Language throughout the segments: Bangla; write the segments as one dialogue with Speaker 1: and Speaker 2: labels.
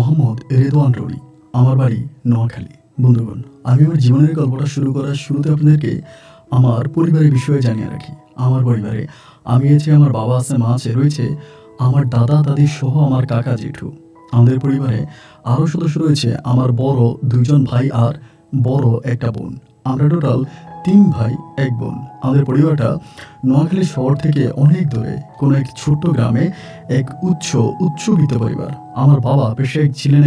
Speaker 1: মোহাম্মদ রেদওয়ান রনি। আমার বাড়ি নোয়াখালী। বন্ধুগণ, আমি আমার জীবনের গল্পটা শুরু করার শুরুতে আপনাদেরকে আমার পরিবারের বিষয়ে জানিয়ে রাখি। আমার পরিবারে আমি আছি, আমার বাবা আছে, মা আছে, রয়েছে আমার দাদা দাদি সহ আমার কাকা জেঠু। আমাদের পরিবারে আরও সদস্য রয়েছে, আমার বড় 2 জন ভাই আর বড় একটা বোন। আমরা টোটাল 3 ভাই 1 বোন। আমাদের পরিবারটা নোয়াখালী শহর থেকে অনেক দূরে কোনো এক ছোট্ট গ্রামে, এক উচ্চবিত্ত পরিবার। আমার বাবা পেশায় ছিলেন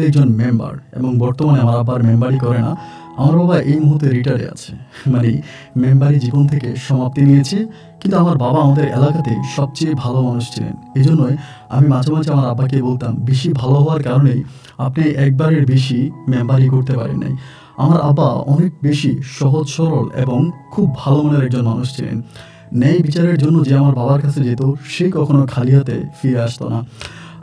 Speaker 1: একজন মেম্বার, এবং বর্তমানে আমার আব্বার মেম্বারই করে না। আমার বাবা এই মুহূর্তে রিটায়ারে আছে, মানে মেম্বারি জীবন থেকে সমাপ্তি নিয়েছে। কিন্তু আমার বাবা আমাদের এলাকাতে সবচেয়ে ভালো মানুষ ছিলেন। এই জন্যই আমি মাঝে মাঝে আমার আব্বাকে বলতাম, বেশি ভালো হওয়ার কারণেই আপনি একবারের বেশি মেম্বারি করতে পারেন নাই। আমার আব্বা অনেক বেশি সহজ সরল এবং খুব ভালো মনের একজন মানুষ ছিলেন। ন্যায় বিচারের জন্য যে আমার বাবার কাছে যেত, সে কখনো খালি হাতে ফিরে আসতো না।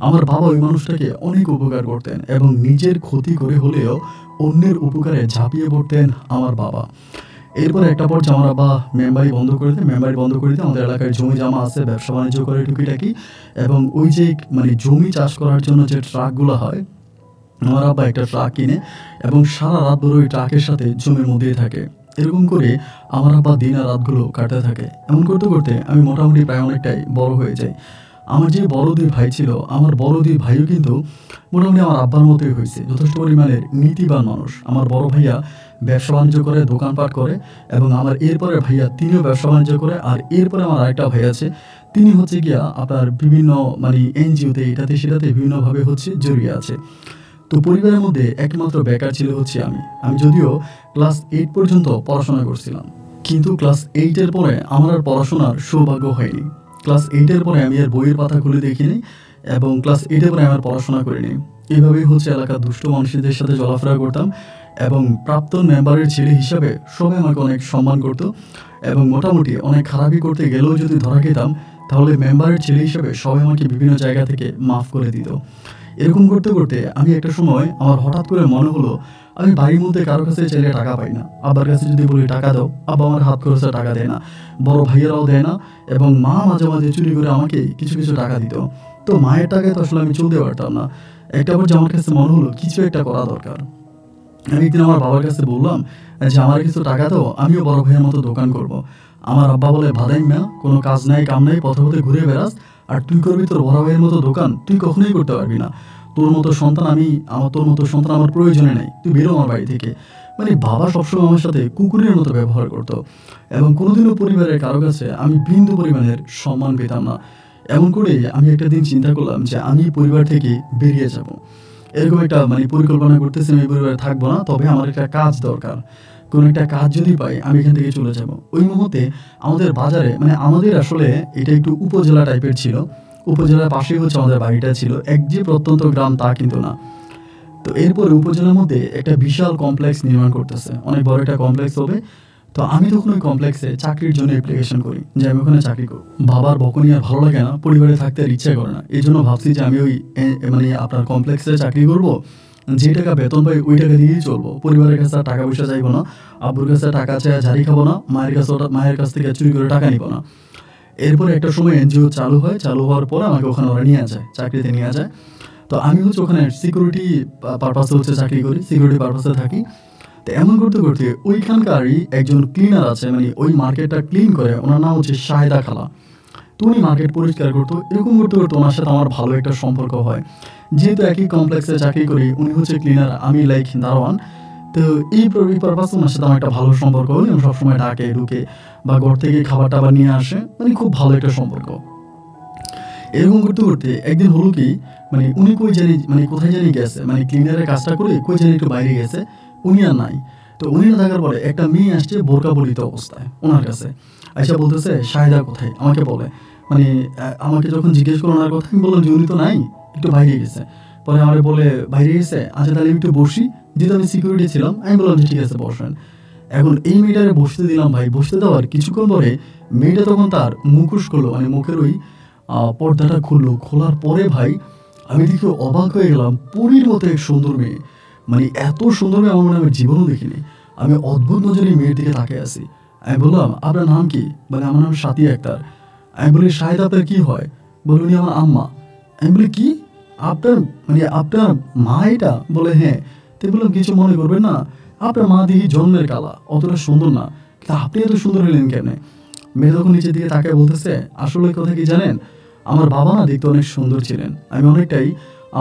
Speaker 1: আমার বাবা ওই মানুষটাকে অনেক উপকার করতেন, এবং নিজের ক্ষতি করে হলেও অন্যের উপকারে ঝাঁপিয়ে পড়তেন আমার বাবা। এরপর একটা পর্যায়ে আমার বাবা মেম্বারি বন্ধ করে দিতে আমাদের এলাকায় জমি জামা আছে, ব্যবসা বাণিজ্য করে টুকিটাকি, এবং ওই যে জমি চাষ করার জন্য যে ট্রাকগুলো হয়, আমার আব্বা একটা ট্রাক কিনে এবং সারা রাত ধরে ওই ট্রাকের সাথে জমির মধ্যেই থাকে। এরকম করে আমার আব্বা দিন আর রাতগুলো কাটতে থাকে। এমন করতে করতে আমি মোটামুটি প্রায় অনেকটাই বড় হয়ে যাই। আমার যে বড় 2 ভাই ছিল, আমার বড় 2 ভাইও কিন্তু মোটামুটি আমার আব্বার মতোই হয়েছে, যথেষ্ট পরিমাণের নীতিবান মানুষ। আমার বড় ভাইয়া ব্যবসা বাণিজ্য করে, দোকানপাট করে, এবং আমার এরপরে ভাইয়া তিনিও ব্যবসা বাণিজ্য করে। আর এরপরে আমার আরেকটা ভাই আছে, তিনি হচ্ছে গিয়া আপনার বিভিন্ন এনজিওতে এটাতে সেটাতে বিভিন্নভাবে জড়িয়ে আছে। তো পরিবারের মধ্যে একমাত্র বেকার ছিল আমি যদিও ক্লাস 8 পর্যন্ত পড়াশোনা করছিলাম, কিন্তু ক্লাস 8-এর পরে আমার আর পড়াশোনার সৌভাগ্য হয়নি। ক্লাস 8-এর পরে আমি আর বইয়ের পাতা খুলে দেখিনি, এবং ক্লাস 8-এর পরে আমার পড়াশোনা করিনি। এইভাবেই এলাকার দুষ্ট মানুষদের সাথে চলাফেরা করতাম, এবং প্রাক্তন মেম্বারের ছেলে হিসাবে সবাই আমাকে অনেক সম্মান করত, এবং মোটামুটি অনেক খারাপই করতে গেলেও যদি ধরা খেতাম, তাহলে মেম্বারের ছেলে হিসাবে সবাই আমাকে বিভিন্ন জায়গা থেকে মাফ করে দিত। এরকম করতে করতে আমি একটা সময় আমার হঠাৎ করে মনে হলো, আমি বাড়ির মধ্যে কারো কাছে চাইলে টাকা পাই না। আব্বার কাছে যদি বলি টাকা দাও, আব্বা আমার হাত খরচে টাকা দেয় না, বড় ভাইয়েরাও দেয় না, এবং মা মাঝে মাঝে চুরি করে আমাকে কিছু কিছু টাকা দিত। তো মায়ের টাকায় তো আসলে আমি চলতে পারতাম না। একটা পর্যায়ে আমার কাছে মনে হলো কিছু একটা করা দরকার। আমি একদিন আমার বাবার কাছে বললাম যে আমার কিছু টাকা দাও, আমিও বড় ভাইয়ের মতো দোকান করব। আমার আব্বা বলে, ভাদাইম্যা, কোনো কাজ নাই কাম নাই, পথে পথে ঘুরে বেড়াস, আর তুই করবি তোর বড় ভাইয়ের মতো দোকান? তুই কখনোই করতে পারবি না। তোর মতো সন্তান আমার প্রয়োজনে নাই, তুই বেরো আমার বাড়ি থেকে। বাবা সবসময় আমার সাথে কুকুরের মতো ব্যবহার করতো, এবং কোনোদিনও পরিবারের কারো কাছে আমি বিন্দু পরিমাণের সম্মান পেতাম না। এমন করে আমি একটা দিন চিন্তা করলাম যে আমি পরিবার থেকে বেরিয়ে যাব। এরকম একটা পরিকল্পনা করতেছি, আমি পরিবারে থাকবো না, তবে আমার একটা কাজ দরকার। কোনো একটা কাজ যদি পাই, আমি এখান থেকে চলে যাব। ওই মুহূর্তে আমাদের বাজারে, আমাদের আসলে এটা একটু উপজেলা টাইপের ছিল, উপজেলার পাশেই আমাদের বাড়িটা ছিল। এক যে প্রত্যন্ত গ্রাম তা কিন্তু না। তো এরপরে উপজেলার মধ্যে একটা বিশাল কমপ্লেক্স নির্মাণ করতেছে, অনেক বড় একটা কমপ্লেক্স হবে। তো আমি তখন ওই কমপ্লেক্সে চাকরির জন্য অ্যাপ্লিকেশন করি যে আমি ওখানে চাকরি করব। বাবার বকুনি আর ভালো লাগে না, পরিবারে থাকতে আর ইচ্ছা করে না। এই জন্য ভাবছি যে আমি ওই আপনার কমপ্লেক্সে চাকরি করব, যে টাকা বেতন পাই ওই টাকা দিয়েই চলবো। পরিবারের কাছে টাকা পয়সা চাইবো না, আব্বুর কাছে টাকা চাই ঝাড়ি খাবো না, মায়ের কাছ থেকে চুরি করে টাকা নিব না। এরপরে একটা সময় এনজিও চালু হওয়ার পর আমাকে ওখানে ওরা নিয়ে যায়, চাকরিতে নিয়ে যায়। তো আমি ওখানে সিকিউরিটি পারপাসে চাকরি করি, সিকিউরিটি পারপাসে থাকি। তো এমন করতে করতে ওইখানকারই একজন ক্লিনার আছে, ওই মার্কেটটা ক্লিন করে, ওনার নাম শাহেদা খালা। তো উনি মার্কেট পরিষ্কার করতো। এরকম করতে করতে ওনার সাথে আমার ভালো একটা সম্পর্ক হয়। যেহেতু একই কমপ্লেক্সে চাকরি করি, উনি ক্লিনার, আমি দারোয়ান। তো এই পারপাসে ওনার সাথে আমার একটা ভালো সম্পর্ক হলো। উনি সবসময় ডাকে, ঢুকে, বা ঘর থেকে খাবার টাবার নিয়ে আসে, খুব ভালো একটা সম্পর্ক। এরকম করতে করতে একদিন হলো কি, উনি কোথায় জানি গেছে, ক্লিনারের কাজটা করে কই জানি একটু বাইরে গেছে, উনি আর নাই। তো উনি না থাকার পরে একটা মেয়ে আসছে বোরকা পরিহিত অবস্থায় ওনার কাছে, আইসা বলতেছে, শাহেদা কোথায়? আমাকে বলে, আমাকে যখন জিজ্ঞেস করলো ওনার কথা, আমি বললাম যে উনি তো নাই, একটু বাইরে গেছে। পরে আমার বলে, বাইরে গেছে, আচ্ছা তাহলে একটু বসি। যেহেতু আমি সিকিউরিটি ছিলাম, আমি বললাম যে ঠিক আছে বসেন। এখন এই মেয়েটারে বসতে দিলাম ভাই। বসতে দেওয়ার কিছুক্ষণ পরে মেয়েটা তখন তার মুখোশ খুললো, মুখের ওই পর্দাটা খুললো। খোলার পরে ভাই আমি দেখে অবাক হয়ে গেলাম। পরীর মতো এক সুন্দর মেয়ে, এত সুন্দর মেয়ে আমার আমি জীবনও দেখিনি। আমি অদ্ভুত নজরে মেয়ের দিকে তাকিয়ে আছি। আমি বললাম, আপনার নাম কি? আমার নাম সাথী আক্তার। আমি বলি, শাহেদ আপনার কি হয়? বলুন, আমার আম্মা। আমি বলি, কি? আপনার আপনার মা এটা? বলে হ্যাঁ। তো বললাম কিছু মনে করবেন না, আপনার মা দেখি জন্মের কালা, অতটা সুন্দর না, কিন্তু আপনি এত সুন্দর হলেন কেন? মেয়ে তখন নিচের দিকে তাকায় বলতেছে, আসলে কথা কি জানেন, আমার বাবা না দেখতে অনেক সুন্দর ছিলেন, আমি অনেকটাই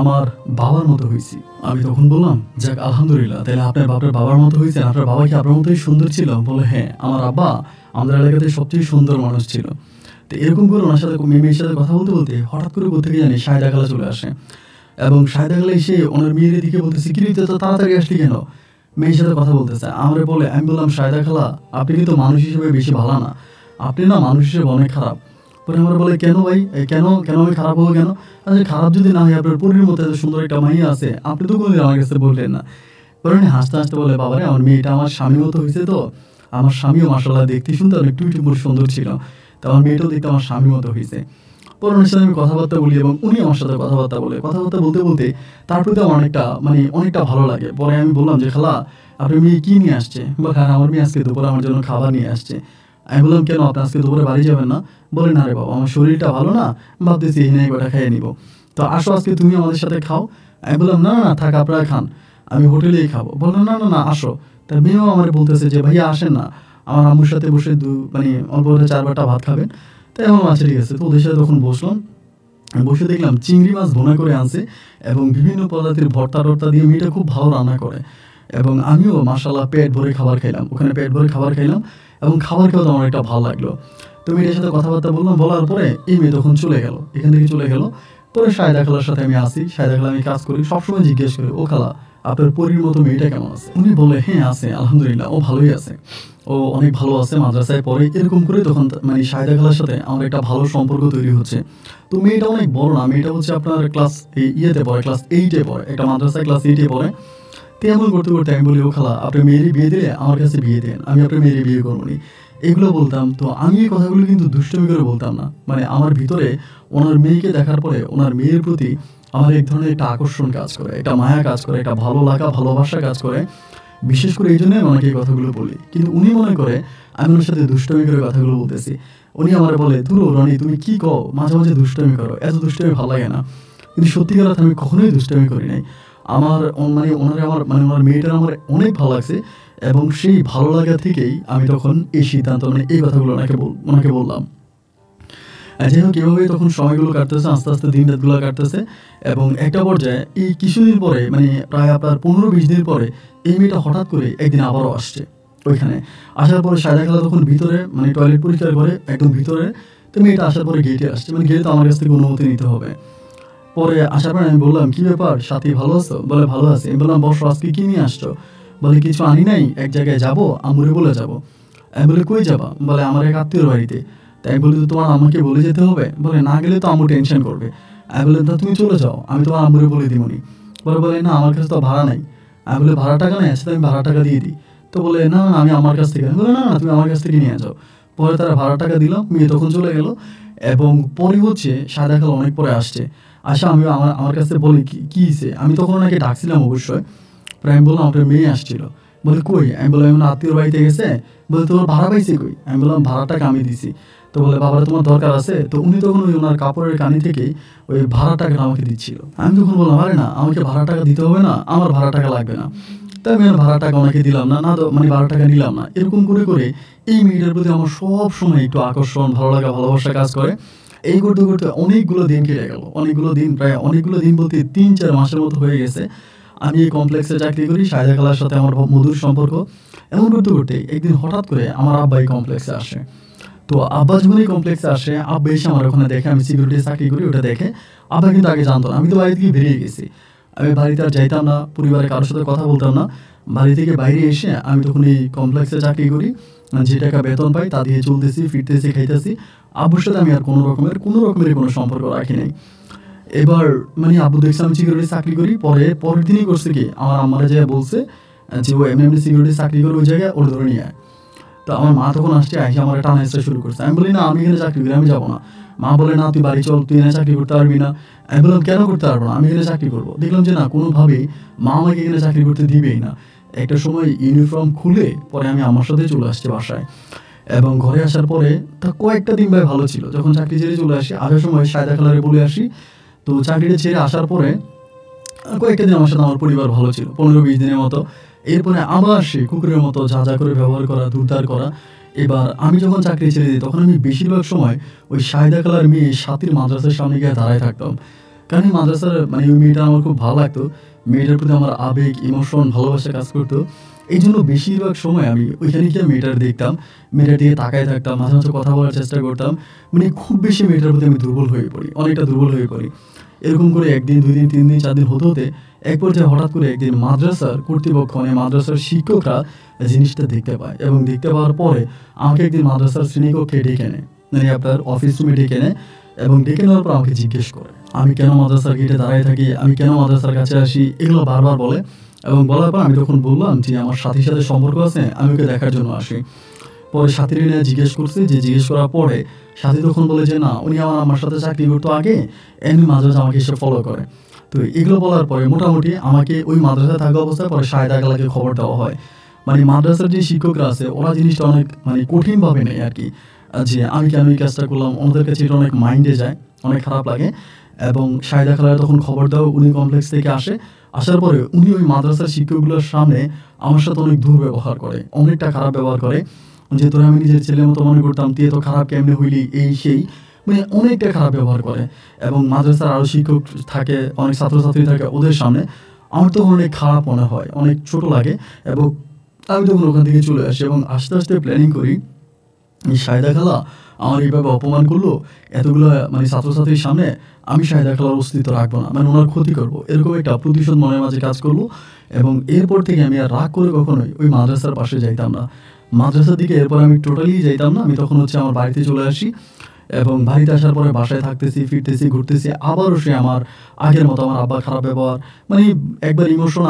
Speaker 1: আমার বাবার মতো হয়েছি। আমি তখন বললাম, যাক আলহামদুলিল্লাহ, তাহলে আপনার বাবার মতো হয়েছেন, আপনার বাবা কি আপনার মতোই সুন্দর ছিল? বলে হ্যাঁ, আমার আব্বা আমাদের এলাকাতে সবচেয়ে সুন্দর মানুষ ছিল। তো এরকম করে ওনার সাথে মেয়ের সাথে কথা বলতে বলতে হঠাৎ করে কোথেকে জানি সায়দা খালা চলে আসে, এবং সায়দা খালা এসে ওনার মেয়ের দিকে বলতেছে, কি রে তো তাড়াতাড়ি আসলি কেন? মেয়ের সাথে কথা বলতেছে। আমারে বলে, আমি বললাম সায়দা খালা, আপনি কিন্তু মানুষ হিসেবে বেশি ভালো না, আপনি না মানুষ হিসেবে অনেক খারাপ। পরে আমার বলে, কেন ভাই, কেন কেন আমি খারাপ হবো কেন? আচ্ছা খারাপ যদি না হয়, আপনার পরীর মতো এত সুন্দর একটা মাইয়া আছে, আপনি তো কোনোদিন আমার কাছে বললেন না। পরে উনি হাসতে হাসতে বলে, বাবারে আমার মেয়েটা আমার স্বামীর মতো হয়েছে, তো আমার স্বামীও মাশাআল্লাহ দেখতে শুনতে অনেক টুইটুপুর সুন্দর ছিল, তো আমার মেয়েটাও দেখতে আমার স্বামীর মতো হয়েছে। পরে ওনার সাথে আমি কথাবার্তা বলি এবং উনি আমার সাথে কথাবার্তা বলতে বলতে তার প্রতি আমার অনেকটা ভালো লাগে। পরে আমি বললাম যে, খালা আপনার মেয়ে কি নিয়ে আসছে? বলে, হ্যাঁ আমার মেয়ে আজকে দুপুরে আমার জন্য খাবার নিয়ে আসছে। আমি বললাম, কেন আপনি আজকে দুপুরে বাড়ি যাবেন না? বলে, না রে বাবা, আমার শরীরটা ভালো না, ভাবতেছি এই নাই কটা খাইয়ে নিব, তো আসো আজকে তুমি আমাদের সাথে খাও। আমি বললাম, না না থাক, আপনারা খান, আমি হোটেলেই খাবো। বললো, না না না আসো। তার মেয়েও আমার বলতেছে যে, ভাইয়া আসেন না, আমার আম্মুর সাথে বসে অল্প করে 4 বাটা ভাত খাবেন। তাই আমার আচ্ছা ঠিক আছে, তো ওদের সাথে তখন বসলাম। বসে দেখলাম চিংড়ি মাছ ভুনা করে আনছে এবং বিভিন্ন প্রজাতির ভর্তা টর্তা দিয়ে মেয়েটা খুব ভালো রান্না করে, এবং আমিও মাশাআল্লাহ পেট ভরে খাবার খাইলাম, ওখানে পেট ভরে খাবার খাইলাম এবং খাবার খেয়েও তো আমার একটা ভালো লাগলো। তো মেয়েটার সাথে কথাবার্তা বললাম, বলার পরে এই মেয়ে তখন চলে গেল, এখান থেকে চলে গেল। পরে সায়দা খালার সাথে আমি আসি, সায়দা খালা আমি কাজ করি, সবসময় জিজ্ঞেস করি, ও খালা আপনার পরীর মতো মেয়েটা কেমন আছে? উনি বলে, হ্যাঁ আছে আলহামদুলিল্লাহ, ও ভালোই আছে, ও অনেক ভালো আছে, মাদ্রাসায় পড়ে। এরকম করে তখন সায়দা খালার সাথে আমার একটা ভালো সম্পর্ক তৈরি হচ্ছে। তো মেয়েটা অনেক বড় না, মেয়েটা হচ্ছে আপনার ক্লাস ইয়েতে পড়ে, ক্লাস 8-এ পড়ে, একটা মাদ্রাসায় ক্লাস 8-এ পড়ে। তো এমন করতে করতে আমি বলি, ও খালা আপনার মেয়েরই বিয়ে দিলে আমার কাছে বিয়ে দেন, আমি আপনার মেয়েরই বিয়ে করবো নি, এগুলো বলতাম। তো আমি এই কথাগুলো কিন্তু দুষ্টমি করে বলতাম না, আমার ভিতরে ওনার মেয়েকে দেখার পরে ওনার মেয়ের প্রতি আমার এক ধরনের একটা আকর্ষণ কাজ করে, একটা মায়া কাজ করে, একটা ভালো লাগা ভালোবাসা কাজ করে। বিশেষ করে এই জন্যই আমি ওনাকে এই কথাগুলো বলি, কিন্তু উনি মনে করে আমি ওনার সাথে দুষ্টমি করে কথাগুলো বলতেছি। উনি আমার বলে, ধুরো রনি তুমি কি কও, মাঝে মাঝে দুষ্টমি করো, এত দুষ্টমি ভালো লাগে না। কিন্তু সত্যিকার কথা আমি কখনোই দুষ্টমি করি নাই। আমার ওনার মেয়েটার আমার অনেক ভালো লাগছে, এবং সেই ভালো লাগা থেকেই আমি তখন এই সিদ্ধান্ত, এই কথাগুলো ওনাকে বললাম। যাই হোক, এভাবেই তখন সময়গুলো কাটতেছে, আস্তে আস্তে দিন রাতগুলো কাটতেছে, এবং একটা পর্যায়ে এই কিছুদিন পরে প্রায় আপনার 15-20 দিন পরে এই মেয়েটা হঠাৎ করে একদিন আবারও আসছে ওইখানে। আসার পরে সায়দা খালা তখন ভিতরে টয়লেট পরিষ্কার করে একদম ভিতরে। তো মেয়েটা আসার পরে গেটে আসছে, গেটে তো আমার কাছ থেকে অনুমতি নিতে হবে। পরে আসার পরে আমি বললাম, কি ব্যাপার সাথী, ভালো আছো? বলে, ভালো আছি। আমি বললাম, বসো, আজকে কি নিয়ে আসছো? বলে, কিছু আনি নাই, এক জায়গায় যাবো, আম্মুরে বলে যাবো। আমি বলি, কই যাবা? বলে, আমার এক আত্মীয়র বাড়িতে। তাই বলি, তো তোমার আম্মুকে বলে যেতে হবে? বলে, না গেলে তো আম্মু টেনশন করবে। আমি বলে, তা তুমি চলে যাও, আমি তোমার আম্মুরে বলে দিবনি। বলে, না আমার কাছে তো ভাড়া নাই। আমি বলে, ভাড়া টাকা নেই? আচ্ছা আমি ভাড়া টাকা দিয়ে দিই। তো বলে, না না আমি আমার কাছ থেকে। আমি বলে, না না তুমি আমার কাছ থেকে নিয়ে যাও। পরে তারা ভাড়া টাকা দিলাম, মেয়ে তখন চলে গেল। এবং পরে হচ্ছে সায়দা খালা অনেক পরে আসছে। আমি আমার কাছে বলি, কি হয়েছে? আমি তখন ওনাকে ডাকছিলাম অবশ্যই। পরে আমি বললাম, আপনার মেয়ে আসছিল। বলে, কই? আমি বললাম, এমন আত্মীয়র বাড়িতে গেছে। বলে, তোমার ভাড়া পাইছে কই? আমি বললাম, ভাড়া টাকা আমি দিছি। তো বলে, বাবারা তোমার দরকার আছে? তো উনি তখন ওনার কাপড়ের কানি থেকে ওই ভাড়া টাকাটা আমাকে দিচ্ছিল। আমি তখন বললাম, আরে না, আমাকে ভাড়া টাকা দিতে হবে না, আমার ভাড়া টাকা লাগবে না। তাই আমি আর ভাড়া টাকা ওনাকে দিলাম না, ভাড়া টাকা নিলাম না। এরকম করে করে এই মেয়েটার প্রতি আমার সব সময় একটু আকর্ষণ, ভালো লাগা, ভালোবাসা কাজ করে। এই করতে করতে অনেকগুলো দিন কেটে গেল, প্রায় অনেকগুলো দিন বলতে 3-4 মাসের মতো হয়ে গেছে। আমি এই কমপ্লেক্সে চাকরি করি, সায়দা খালার সাথে আমার মধুর সম্পর্ক। এমন করতে করতে একদিন হঠাৎ করে আমার আব্বা এই কমপ্লেক্সে আসে। তো আব্বা যখন এই কমপ্লেক্সে আসে, আব্বা এসে আমার ওখানে দেখে আমি সিকিউরিটি চাকরি করি, ওটা দেখে। আব্বা কিন্তু আগে জানতো না, আমি তো বাড়ি থেকে বেরিয়ে গেছি, আমি বাড়িতে আর যাইতাম না, পরিবারে কারোর সাথে কথা বলতাম না। বাড়ি থেকে বাইরে এসে আমি তখন এই কমপ্লেক্সে চাকরি করি, যে টাকা বেতন পাই তা দিয়ে চলতেছি, ফিরতেছি, খাইতেছি। আব্বুর সাথে আমি আর কোনো রকমের কোনো সম্পর্ক রাখি নাই। এবার আব্বু দেখছে আমি সিকিউরিটি চাকরি করি। পরের দিনই করছে কি, আমার আম্মারা যে বলছে যে ও এমনি সিকিউরিটি চাকরি করে ওই জায়গায় ওর ধরে নিয়ে আয়। তো আমার মা তখন আসছে, আইসা আমার টানা আসতে শুরু করছে। আমি বলি, না আমি এখানে চাকরি করি, আমি যাবো না। মা বলে, না তুই বাড়ি চল, তুই এখানে চাকরি করতে পারবি না। আমি বললাম, কেন করতে পারবো না, আমি এখানে চাকরি করবো। দেখলাম যে না, কোনোভাবেই মা আমাকে এখানে চাকরি করতে দিবেই না। একটা সময় ইউনিফর্ম খুলে পরে আমি আমার সাথে চলে আসছি বাসায়, এবং ঘরে আসার পরে তা কয়েকটা দিন ভাই ভালো ছিল। যখন চাকরি ছেড়ে চলে আসি, আসার সময় সায়দা খালারে বলে আসি তো চাকরিটা ছেড়ে আসার পরে কয়েকটা দিন আমার সাথে আমার পরিবার ভালো ছিল, 15-20 দিনের মতো। এরপরে আবার সে কুকুরের মতো যা যা করে ব্যবহার করা, দুর্দার করা। এবার আমি যখন চাকরি ছেড়ে দিই তখন আমি বেশিরভাগ সময় ওই শাহিদা খালার মেয়ে সাথীর মাদ্রাসার সামনে গিয়ে দাঁড়ায় থাকতাম। কারণ এই মাদ্রাসার মানে ওই মেয়েটা আমার খুব ভালো লাগতো, মেয়েটার প্রতি আমার আবেগ, ইমোশন, ভালোবাসা কাজ করতো। এই জন্য বেশিরভাগ সময় আমি ওইখানে গিয়ে মেয়েটার দেখতাম, মেয়েটার দিকে তাকায় থাকতাম, মাঝে মাঝে কথা বলার চেষ্টা করতাম। মানে খুব বেশি মেয়েটার প্রতি আমি দুর্বল হয়ে পড়ি, অনেকটা দুর্বল হয়ে পড়ি। এরকম করে 1 দিন 2 দিন 3 দিন 4 দিন হতে হতে এক পর্যায়ে হঠাৎ করে একদিন মাদ্রাসার কর্তৃপক্ষ মানে মাদ্রাসার শিক্ষকরা জিনিসটা দেখতে পায়, এবং দেখতে পাওয়ার পরে আমাকে একদিন মাদ্রাসার শ্রেণীকক্ষে ডেকে নেয়, মানে আপনার অফিস রুমে ডেকে নেয়, এবং ডেকে নেওয়ার পর আমাকে জিজ্ঞেস করে আমি কেন মাদ্রাসার গেটে দাঁড়ায় থাকি, আমি কেন মাদ্রাসার কাছে আসি, এগুলো বারবার বলে। এবং বলার পর আমি তখন বললাম যে আমার সাথীর সাথে সম্পর্ক আছে, আমি ওকে দেখার জন্য আসি। পরে সাথীর নিয়ে জিজ্ঞেস করছে, যে জিজ্ঞেস করার পরে সাথী তখন বলে যে না, উনি আমার সাথে চাকরি করতো আগে, এমনি মাঝে মাঝে আমাকে এসে ফলো করে। তো এগুলো বলার পরে মোটামুটি আমাকে ওই মাদ্রাসায় থাকা অবস্থায় পরে শাহেদা খালাকে খবর দেওয়া হয়। মানে মাদ্রাসার যে শিক্ষকরা আছে ওরা জিনিসটা অনেক মানে কঠিনভাবে নেয় আর কি, যে আমি কেন এই কাজটা করলাম, ওনাদের কাছে এটা অনেক মাইন্ডে যায়, অনেক খারাপ লাগে। এবং শাহেদা খালার তখন খবর দেওয়া, উনি কমপ্লেক্স থেকে আসার পরে উনি ওই মাদ্রাসার শিক্ষকগুলোর সামনে আমার সাথে অনেক দুর্ব্যবহার করে, অনেকটা খারাপ ব্যবহার করে, যে তোরা আমি নিজের ছেলের মতো মনে করতাম, তুই এত খারাপ কেমনে হইলি, এই সেই, মানে অনেকটা খারাপ ব্যবহার করে। এবং মাদ্রাসার আরও শিক্ষক থাকে, অনেক ছাত্রছাত্রী থাকে, ওদের সামনে আমার তখন অনেক খারাপ মনে হয়, অনেক ছোট লাগে। এবং আমি তখন ওখান থেকে চলে আসি এবং আস্তে আস্তে প্ল্যানিং করি এই শাহেদা খালা আমার এইভাবে অপমান করলো এতগুলো মানে ছাত্রছাত্রীর সামনে, আমি শাহেদা খালার অস্তিত্ব রাখবো না, মানে ওনার ক্ষতি করবো, এরকম একটা প্রতিশোধ মনের মাঝে কাজ করলো। এবং এরপর থেকে আমি আর রাগ করে কখনোই ওই মাদ্রাসার পাশে যাইতাম না, মাদ্রাসার দিকে এরপর আমি টোটালি যাইতাম না। আমি তখন হচ্ছে আমার বাড়িতে চলে আসি, এবং বাড়িতে আসার পরে বাসায় থাকতেছি, ফিরতেছি, ঘুরতেছি, আবারও সে আমার আগের মতো আমার আব্বা খারাপ ব্যবহার, মানে একবার ইমোশন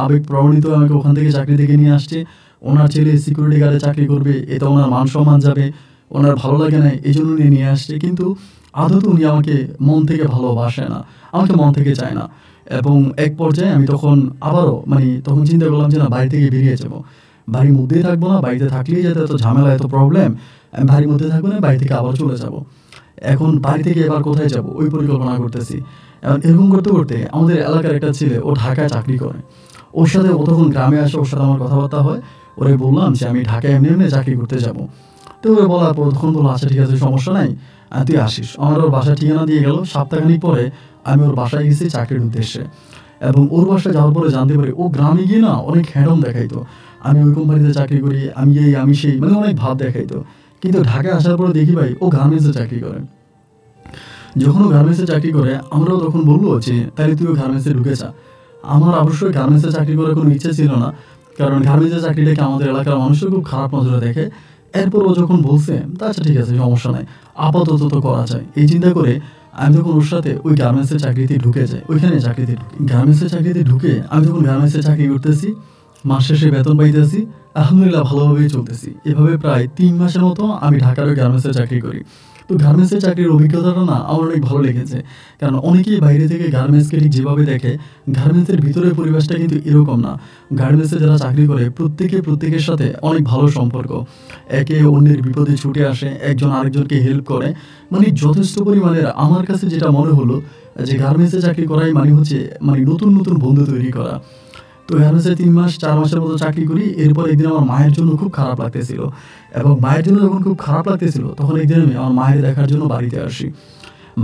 Speaker 1: আবেগ প্রবণিত আমাকে ওখান থেকে চাকরি থেকে নিয়ে আসছে। ওনার ছেলে সিকিউরিটি গার্ডে চাকরি করবে, এতে ওনার মান সম্মান যাবে, ওনার ভালো লাগে না, এই জন্য নিয়ে আসছে। কিন্তু আদত উনি আমাকে মন থেকে ভালোবাসে না, আমাকে মন থেকে চায় না। এবং এক পর্যায়ে আমি তখন আবারও মানে তখন চিন্তা করলাম যে না, বাড়ি থেকে বেরিয়ে যাবো, বাড়ির মধ্যেই থাকবো না, বাড়িতে থাকলেই যাতে এত ঝামেলা, এত প্রবলেম, আমি বাড়ির মধ্যে থাকবো না, বাড়ি থেকে আবার চলে যাব। এখন বাড়ি থেকে এবার কোথায় যাব ওই পরিকল্পনা করতেছি। এখন এরকম করতে করতে আমাদের এলাকার একটা ছেলে, ও ঢাকায় চাকরি করে, ওর সাথে ও তখন গ্রামে আসে, ওর সাথে আমার কথাবার্তা হয়। ওরে বললাম যে আমি ঢাকায় এমনি এমনি চাকরি করতে যাব। তো ওরে বলার পর তখন বললো আচ্ছা ঠিক আছে, সমস্যা নাই, তুই আসিস। আমার ওর বাসায় ঠিকানা দিয়ে গেল। সপ্তাহখানিক পরে আমি ওর বাসায় গেছি চাকরির উদ্দেশ্যে। এবং ওর বাসায় যাওয়ার পরে জানতে পারি ও গ্রামে গিয়ে না অনেক হ্যাডম দেখাইতো, আমি ওই কোম্পানিতে চাকরি করি, আমি এই আমি সেই, মানে অনেক ভাব দেখাইতো। কিন্তু ঢাকায় আসার পরে দেখি ভাই ও গার্মেন্টসে চাকরি করে। যখন ও গার্মেন্টসে চাকরি করে আমরাও তখন বলবো যে তাহলে তুইও গার্মেন্টসে ঢুকে যা। আমার অবশ্যই গার্মেন্টসে চাকরি করার কোনো ইচ্ছে ছিল না, কারণ গার্মেন্টসের চাকরিটাকে আমাদের এলাকার মানুষও খুব খারাপ নজরে দেখে। এরপর ও যখন বলছে তা আচ্ছা ঠিক আছে, সমস্যা নাই, আপাতত তো করা যায়, এই চিন্তা করে আমি যখন ওর সাথে ওই গার্মেন্টসের চাকরিতে ঢুকে যাই, ওইখানে চাকরিতে ঢুকি। গার্মেন্টসের চাকরিতে ঢুকে আমি যখন গার্মেন্টসে চাকরি করতেছি, মাস শেষে বেতন পাইতেছি, আলহামদুলিল্লাহ ভালোভাবেই চলতেছি। এভাবে প্রায় 3 মাসের মতো আমি ঢাকার ওই গার্মেন্টসে চাকরি করি। তো গার্মেন্টসের চাকরির অভিজ্ঞতাটা না আমার অনেক ভালো লেগেছে, কারণ অনেকেই বাইরে থেকে গার্মেন্টসকে ঠিক যেভাবে দেখে, গার্মেন্টসের ভিতরের পরিবেশটা কিন্তু এরকম না। গার্মেন্টসে যারা চাকরি করে প্রত্যেকের সাথে অনেক ভালো সম্পর্ক, একে অন্যের বিপদে ছুটে আসে, একজন আরেকজনকে হেল্প করে, মানে যথেষ্ট পরিমাণে আমার কাছে যেটা মনে হলো যে গার্মেন্টসে চাকরি করাই মানে হচ্ছে মানে নতুন নতুন বন্ধু তৈরি করা। তো গার্মেন্টসে 3 মাস 4 মাসের মতো চাকরি করি। এরপর একদিন আমার মায়ের জন্য খুব খারাপ লাগতেছিল, এবং মায়ের জন্য যখন খুব খারাপ লাগতেছিল তখন একদিন আমি আমার মায়ের দেখার জন্য বাড়িতে আসি।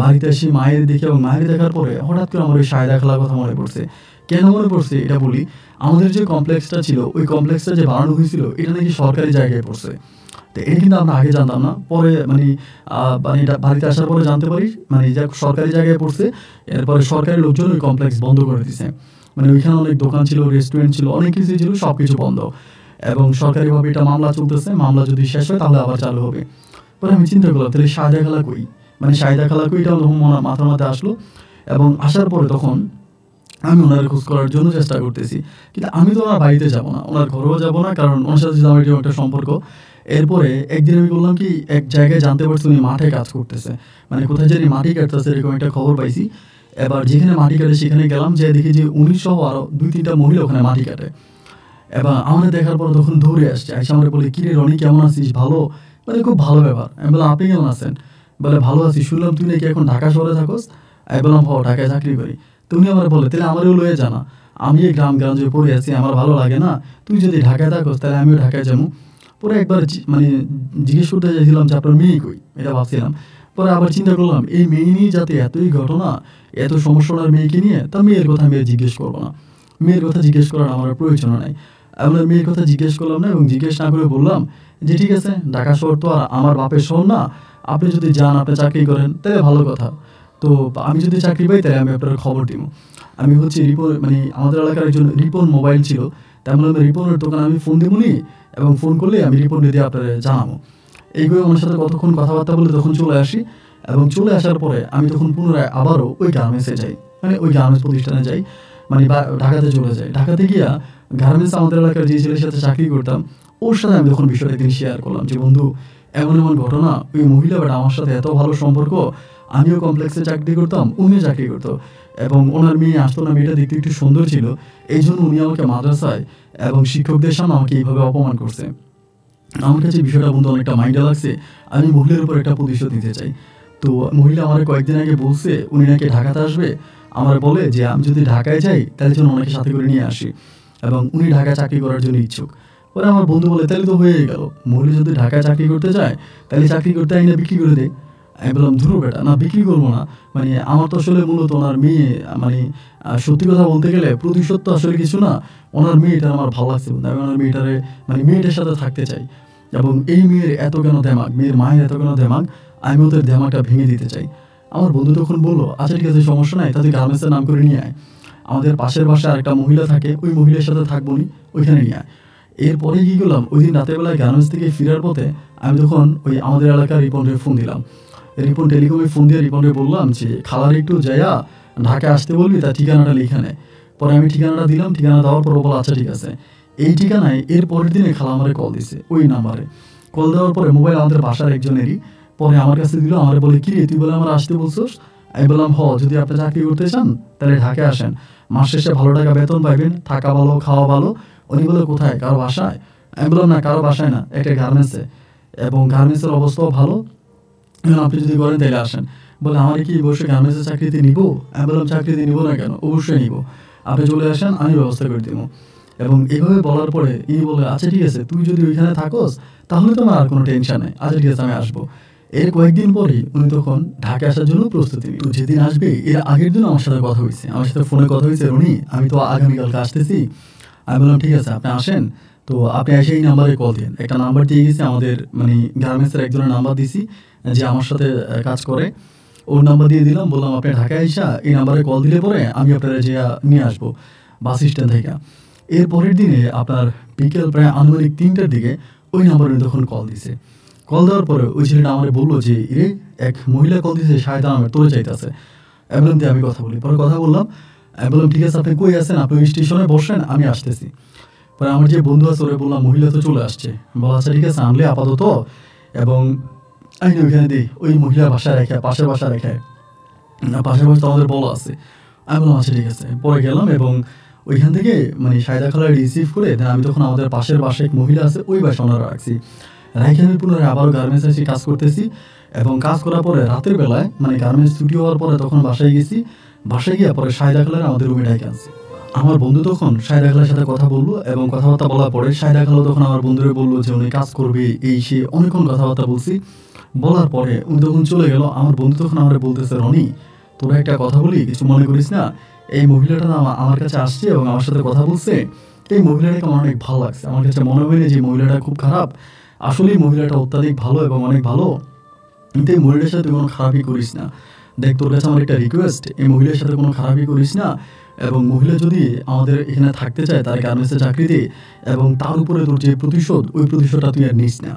Speaker 1: বাড়িতে আসি মায়ের দেখি, এবং মায়ের দেখার পরে হঠাৎ করে আমার ওই শাহেদা খালার কথা মনে পড়ছে। কেন মনে পড়ছে এটা বলি, আমাদের যে কমপ্লেক্সটা ছিল, ওই কমপ্লেক্সটা যে বানানো হয়েছিল এটা নাকি সরকারি জায়গায় পড়ছে। তো এটা কিন্তু আমরা আগে জানতাম না, পরে মানে এটা বাড়িতে আসার পরে জানতে পারি মানে যা সরকারি জায়গায় পড়ছে। এরপরে সরকারি লোকজন ওই কমপ্লেক্স বন্ধ করে দিছে, মানে ওইখানে অনেক দোকান ছিল, রেস্টুরেন্ট ছিল, অনেক কিছু ছিল, সব কিছু বন্ধ। এবং সরকারিভাবে এটা মামলা চলতেছে, মামলা যদি শেষ হয় তাহলে আবার চালু হবে। পরে আমি চিন্তা করলাম তাহলে শাহেদা খালা কই, মানে শাহেদা খালা কই, এটা মাথার মধ্যে আসলো। এবং আসার পরে তখন আমি ওনার খোঁজ করার জন্য চেষ্টা করতেছি, কিন্তু আমি তো ওনার বাড়িতে যাবো না, ওনার ঘরেও যাবো না, কারণ ওনার সাথে আমার এরকম একটা সম্পর্ক। এরপরে একদিন আমি বললাম কি, এক জায়গায় জানতে পারছি উনি মাঠে কাজ করতেছে, মানে কোথায় জানি মাটি কাটতেছে, এরকম একটা খবর পাইছি। এবার যেখানে মাটি কাটে সেখানে গেলাম, যে দেখি যে উনি সহ আরও 2-3টা মহিলা ওখানে মাটি কাটে। এবার আমাদের দেখার পর তখন দৌড়ে আসছে, আইসা আমরা বলে কিরে রনি কেমন আছিস, ভালো, মানে খুব ভালো ব্যাপার। আমি বললাম আপনি কেমন আছেন, বলে ভালো আছি, শুনলাম তুই নাকি এখন ঢাকা শহরে থাকোস, আমি বললাম ঢাকায় চাকরি করি। তো উনি আমার বলে তাহলে আমারও লয়ে জানা, আমি এই গ্রামগঞ্জে পড়ে আছি, আমার ভালো লাগে না, তুই যদি ঢাকায় থাকোস তাহলে আমিও ঢাকায় যাবো। পরে একবার মানে জিজ্ঞেস করতে চাইছিলাম যে আপনার মেয়ে কই, এটা ভাবছিলাম। পরে আবার চিন্তা করলাম এই মেয়ে নিয়ে যাতে এতই ঘটনা, এত সমস্যার মেয়েকে নিয়ে, তা মেয়ের কথা আমি জিজ্ঞেস করবো না, মেয়ের কথা জিজ্ঞেস করার আমার প্রয়োজন নাই। আমরা মেয়ের কথা জিজ্ঞেস করলাম না, এবং জিজ্ঞেস না করে বললাম যে ঠিক আছে, ঢাকা শহর তো আর আমার বাপের শহর না, আপনি যদি যান, আপনি চাকরি করেন তাহলে ভালো কথা। তো আমি যদি চাকরি পাই তাহলে আমি আপনার খবর দিব। আমি হচ্ছে রিপন, মানে আমাদের এলাকার একজন রিপন মোবাইল ছিল, তেমন আমি রিপনের দোকানে আমি ফোন দেবো নি, এবং ফোন করলে আমি রিপন দিয়ে আপনার জানাবো। এইগুলো আমার সাথে কতক্ষণ কথাবার্তা বলে তখন চলে আসি, এবং চলে আসার পরে আমি তখন পুনরায় আবারও ওই গার্মেন্টসে যাই, মানে ওই গার্মেন্টস প্রতিষ্ঠানে যাই, মানে ঢাকাতে চলে যাই। ঢাকাতে গিয়া গার্মেন্টস আমাদের এলাকার যে ছেলের সাথে চাকরি করতাম ওর সাথে আমি তখন বিষয়টা একদিন শেয়ার করলাম যে বন্ধু এমন এমন ঘটনা, ওই মহিলা বাট আমার সাথে এত ভালো সম্পর্ক, আমিও কমপ্লেক্সে চাকরি করতাম, উনিও চাকরি করতো, এবং ওনার মেয়ে আসতো না, মেয়েটা দেখতে একটু সুন্দর ছিল, এই জন্য উনি আমাকে মাদ্রাসায় এবং শিক্ষকদের সামনে আমাকে এইভাবে অপমান করছে। আমার কাছে বিষয়টা বন্ধু অনেকটা মাইন্ডে লাগছে, আমি মহিলার উপর একটা প্রতিশোধ নিতে চাই। তো মহিলা আমার কয়েকদিন আগে বলছে উনি নাকি ঢাকাতে আসবে, আমার বলে যে আমি যদি ঢাকায় যাই তাহলে যেন ওনাকে সাথে করে নিয়ে আসি, এবং উনি ঢাকায় চাকরি করার জন্য ইচ্ছুক। পরে আমার বন্ধু বলে তাহলে তো হয়ে গেল, মহিলা যদি ঢাকায় চাকরি করতে যায় তাহলে চাকরি করতে আইনা বিক্রি করে দেয়। আমি বললাম ধুরো বেটা, না বিক্রি করবো না, মানে আমার তো আসলে মূলত ওনার মেয়ে, মানে সত্যি কথা বলতে গেলে প্রতিশোধ তো আসলে কিছু না, ওনার মেয়েটা আমার ভালো লাগছে, আমি ওনার মেয়েটারে মানে মেয়েটার সাথে থাকতে চাই, এবং এই মেয়ের এত কেন দেমাগ, মেয়ের মায়ের এত কেন দেমাগ, আমি ওদের দেমাগটা ভেঙে দিতে চাই। আমার বন্ধু তখন বললো আচ্ছা ঠিক আছে, সমস্যা নাই, তাদের গার্মেন্টসের নাম করে নিয়ে আয়, আমাদের পাশের বাসায় আরেকটা মহিলা থাকে, ওই মহিলার সাথে থাকবো নি, ওইখানে নিয়ে আয়। এরপরে কী করলাম, ওই দিন রাতের বেলায় গার্মেন্টস থেকে ফেরার পথে আমি তখন ওই আমাদের এলাকার রিপনরে ফোন দিলাম, রিপন টেলিকমে ফোন দিয়ে রিপনরে বললাম যে খালার একটু যাইয়া ঢাকায় আসতে বলবি, তার ঠিকানাটা লিখে নেয়। পরে আমি ঠিকানাটা দিলাম, ঠিকানা দেওয়ার পর ও বলো আচ্ছা ঠিক আছে। এই ঠিকানায় এর পরের দিনে খালা আমারে কল দিছে, ওই নাম্বারে কল দেওয়ার পরে মোবাইল আমাদের বাসার একজনেরই, পরে আমার কাছে দিল, আমার বলে কি রে তুই বলে আমার আসতে বলছোস। আমি বললাম যদি আপনি চাকরি করতে চান তাহলে ঢাকায় আসেন, মাস শেষে ভালো টাকা বেতন পাইবেন, থাকা ভালো, খাওয়া ভালো। উনি বলে কোথায়, কারো বাসায়? আমি বললাম না, কারো বাসায় না, একটা গার্মেন্টসে, এবং গার্মেন্টসের অবস্থাও ভালো, আপনি যদি করেন তাহলে আসেন। বলে আমার কি বসে গার্মেন্টসের চাকরিতে নিব? আমি বললাম চাকরিতে নিব না কেন, অবশ্যই নিব, আপনি চলে আসেন, আমি ব্যবস্থা করে দিব। এবং এইভাবে বলার পরে ইনি বলে আচ্ছা ঠিক আছে, তুই যদি ওইখানে থাকোস তাহলে তোমার আর কোনো টেনশন নেই, আচ্ছা ঠিক আছে আমি আসবো। এর কয়েকদিন পরেই উনি তখন ঢাকা আসার জন্য প্রস্তুতি নিল। তো যেদিন আসবে এর আগের দিন আমার সাথে কথা হয়েছে, আমার সাথে ফোনে কথা হয়েছে, উনি আমি তো আগামীকালকে আসতেছি। আমি বললাম ঠিক আছে আপনি আসেন, তো আপনি এসে এই নাম্বারে কল দিন। একটা নাম্বার দিয়ে গেছি আমাদের, মানে গার্মেন্টসের একজনের নাম্বার দিছি যে আমার সাথে কাজ করে, ওর নাম্বার দিয়ে দিলাম, বললাম আপনি ঢাকায় এসা এই নাম্বারে কল দিলে পরে আমি আপনারা যে নিয়ে আসবো বাস স্ট্যান্ড থেকে। এর পরের দিনে আপনার বিকেল প্রায় আনুমানিক 3টার দিকে ওই নাম্বারে তখন কল দিছে। কল দেওয়ার পরে ওই ছেলেটা আমার বললো যে রে এক মহিলা কল দিছে, শায়দা নামের, তোরে চাইতেছে। আমি বললাম দিয়ে আমি কথা বলি, পরে কথা বললাম। আমি বললাম ঠিক আছে আপনি কই আছেন, আপনি ওই স্টেশনে বসেন, আমি আসতেছি। পরে আমার যে বন্ধু আছে ওরে বললাম মহিলা তো চলে আসছে, বলা আচ্ছা ঠিক আছে আনলে আপাতত, এবং আমি ওইখানে দিই ওই মহিলার বাসায় রেখে, পাশের বাসায় রেখে, পাশের বাসা তো আমাদের বলা আছে। আমি বললাম আচ্ছা ঠিক আছে। পরে গেলাম এবং ওইখান থেকে মানে সায়দা খালার রিসিভ করে দেন আমি তখন আমাদের পাশের বাসায় এক মহিলা আছে ওই বাসা ওনারা রাখছি, রেখে আমি পুনরায় আবারও গার্মেন্টসে এসে কাজ করতেছি। এবং কাজ করার পরে রাতের বেলায় মানে গার্মেন্টস ছুটি হওয়ার পরে তখন বাসায় গেছি, বাসায় গিয়ে পরে সায়দা খালার আমাদের রুমে ডেকে আনছি। আমার বন্ধু তখন সায়দা খালার সাথে কথা বললো, এবং কথাবার্তা বলার পরে সায়দা খালা তখন আমার বন্ধুরে বললো যে উনি কাজ করবে, এই সে অনেকক্ষণ কথাবার্তা বলছি। বলার পরে উনি তখন চলে গেল। আমার বন্ধু তখন আমার বলতেছে রনি তোরা একটা কথা বলি, কিছু মনে করিস না, এই মহিলাটা না আমার কাছে আসছে এবং আমার সাথে কথা বলছে, এই মহিলাটাকে আমার অনেক ভালো লাগছে, আমার কাছে মনে হয়নি যে মহিলাটা খুব খারাপ, আসলেই মহিলাটা অত্যাধিক ভালো এবং অনেক ভালো, কিন্তু এই মহিলার সাথে তুই কোনো খারাপই করিস না। দেখ তোর কাছে আমার একটা রিকোয়েস্ট, এই মহিলার সাথে কোনো খারাপই করিস না, এবং মহিলা যদি আমাদের এখানে থাকতে চায় তার গার্মেন্টসে চাকরি দে, এবং তার উপরে তোর যে প্রতিশোধ ওই প্রতিশোধটা তুই আর নিস না,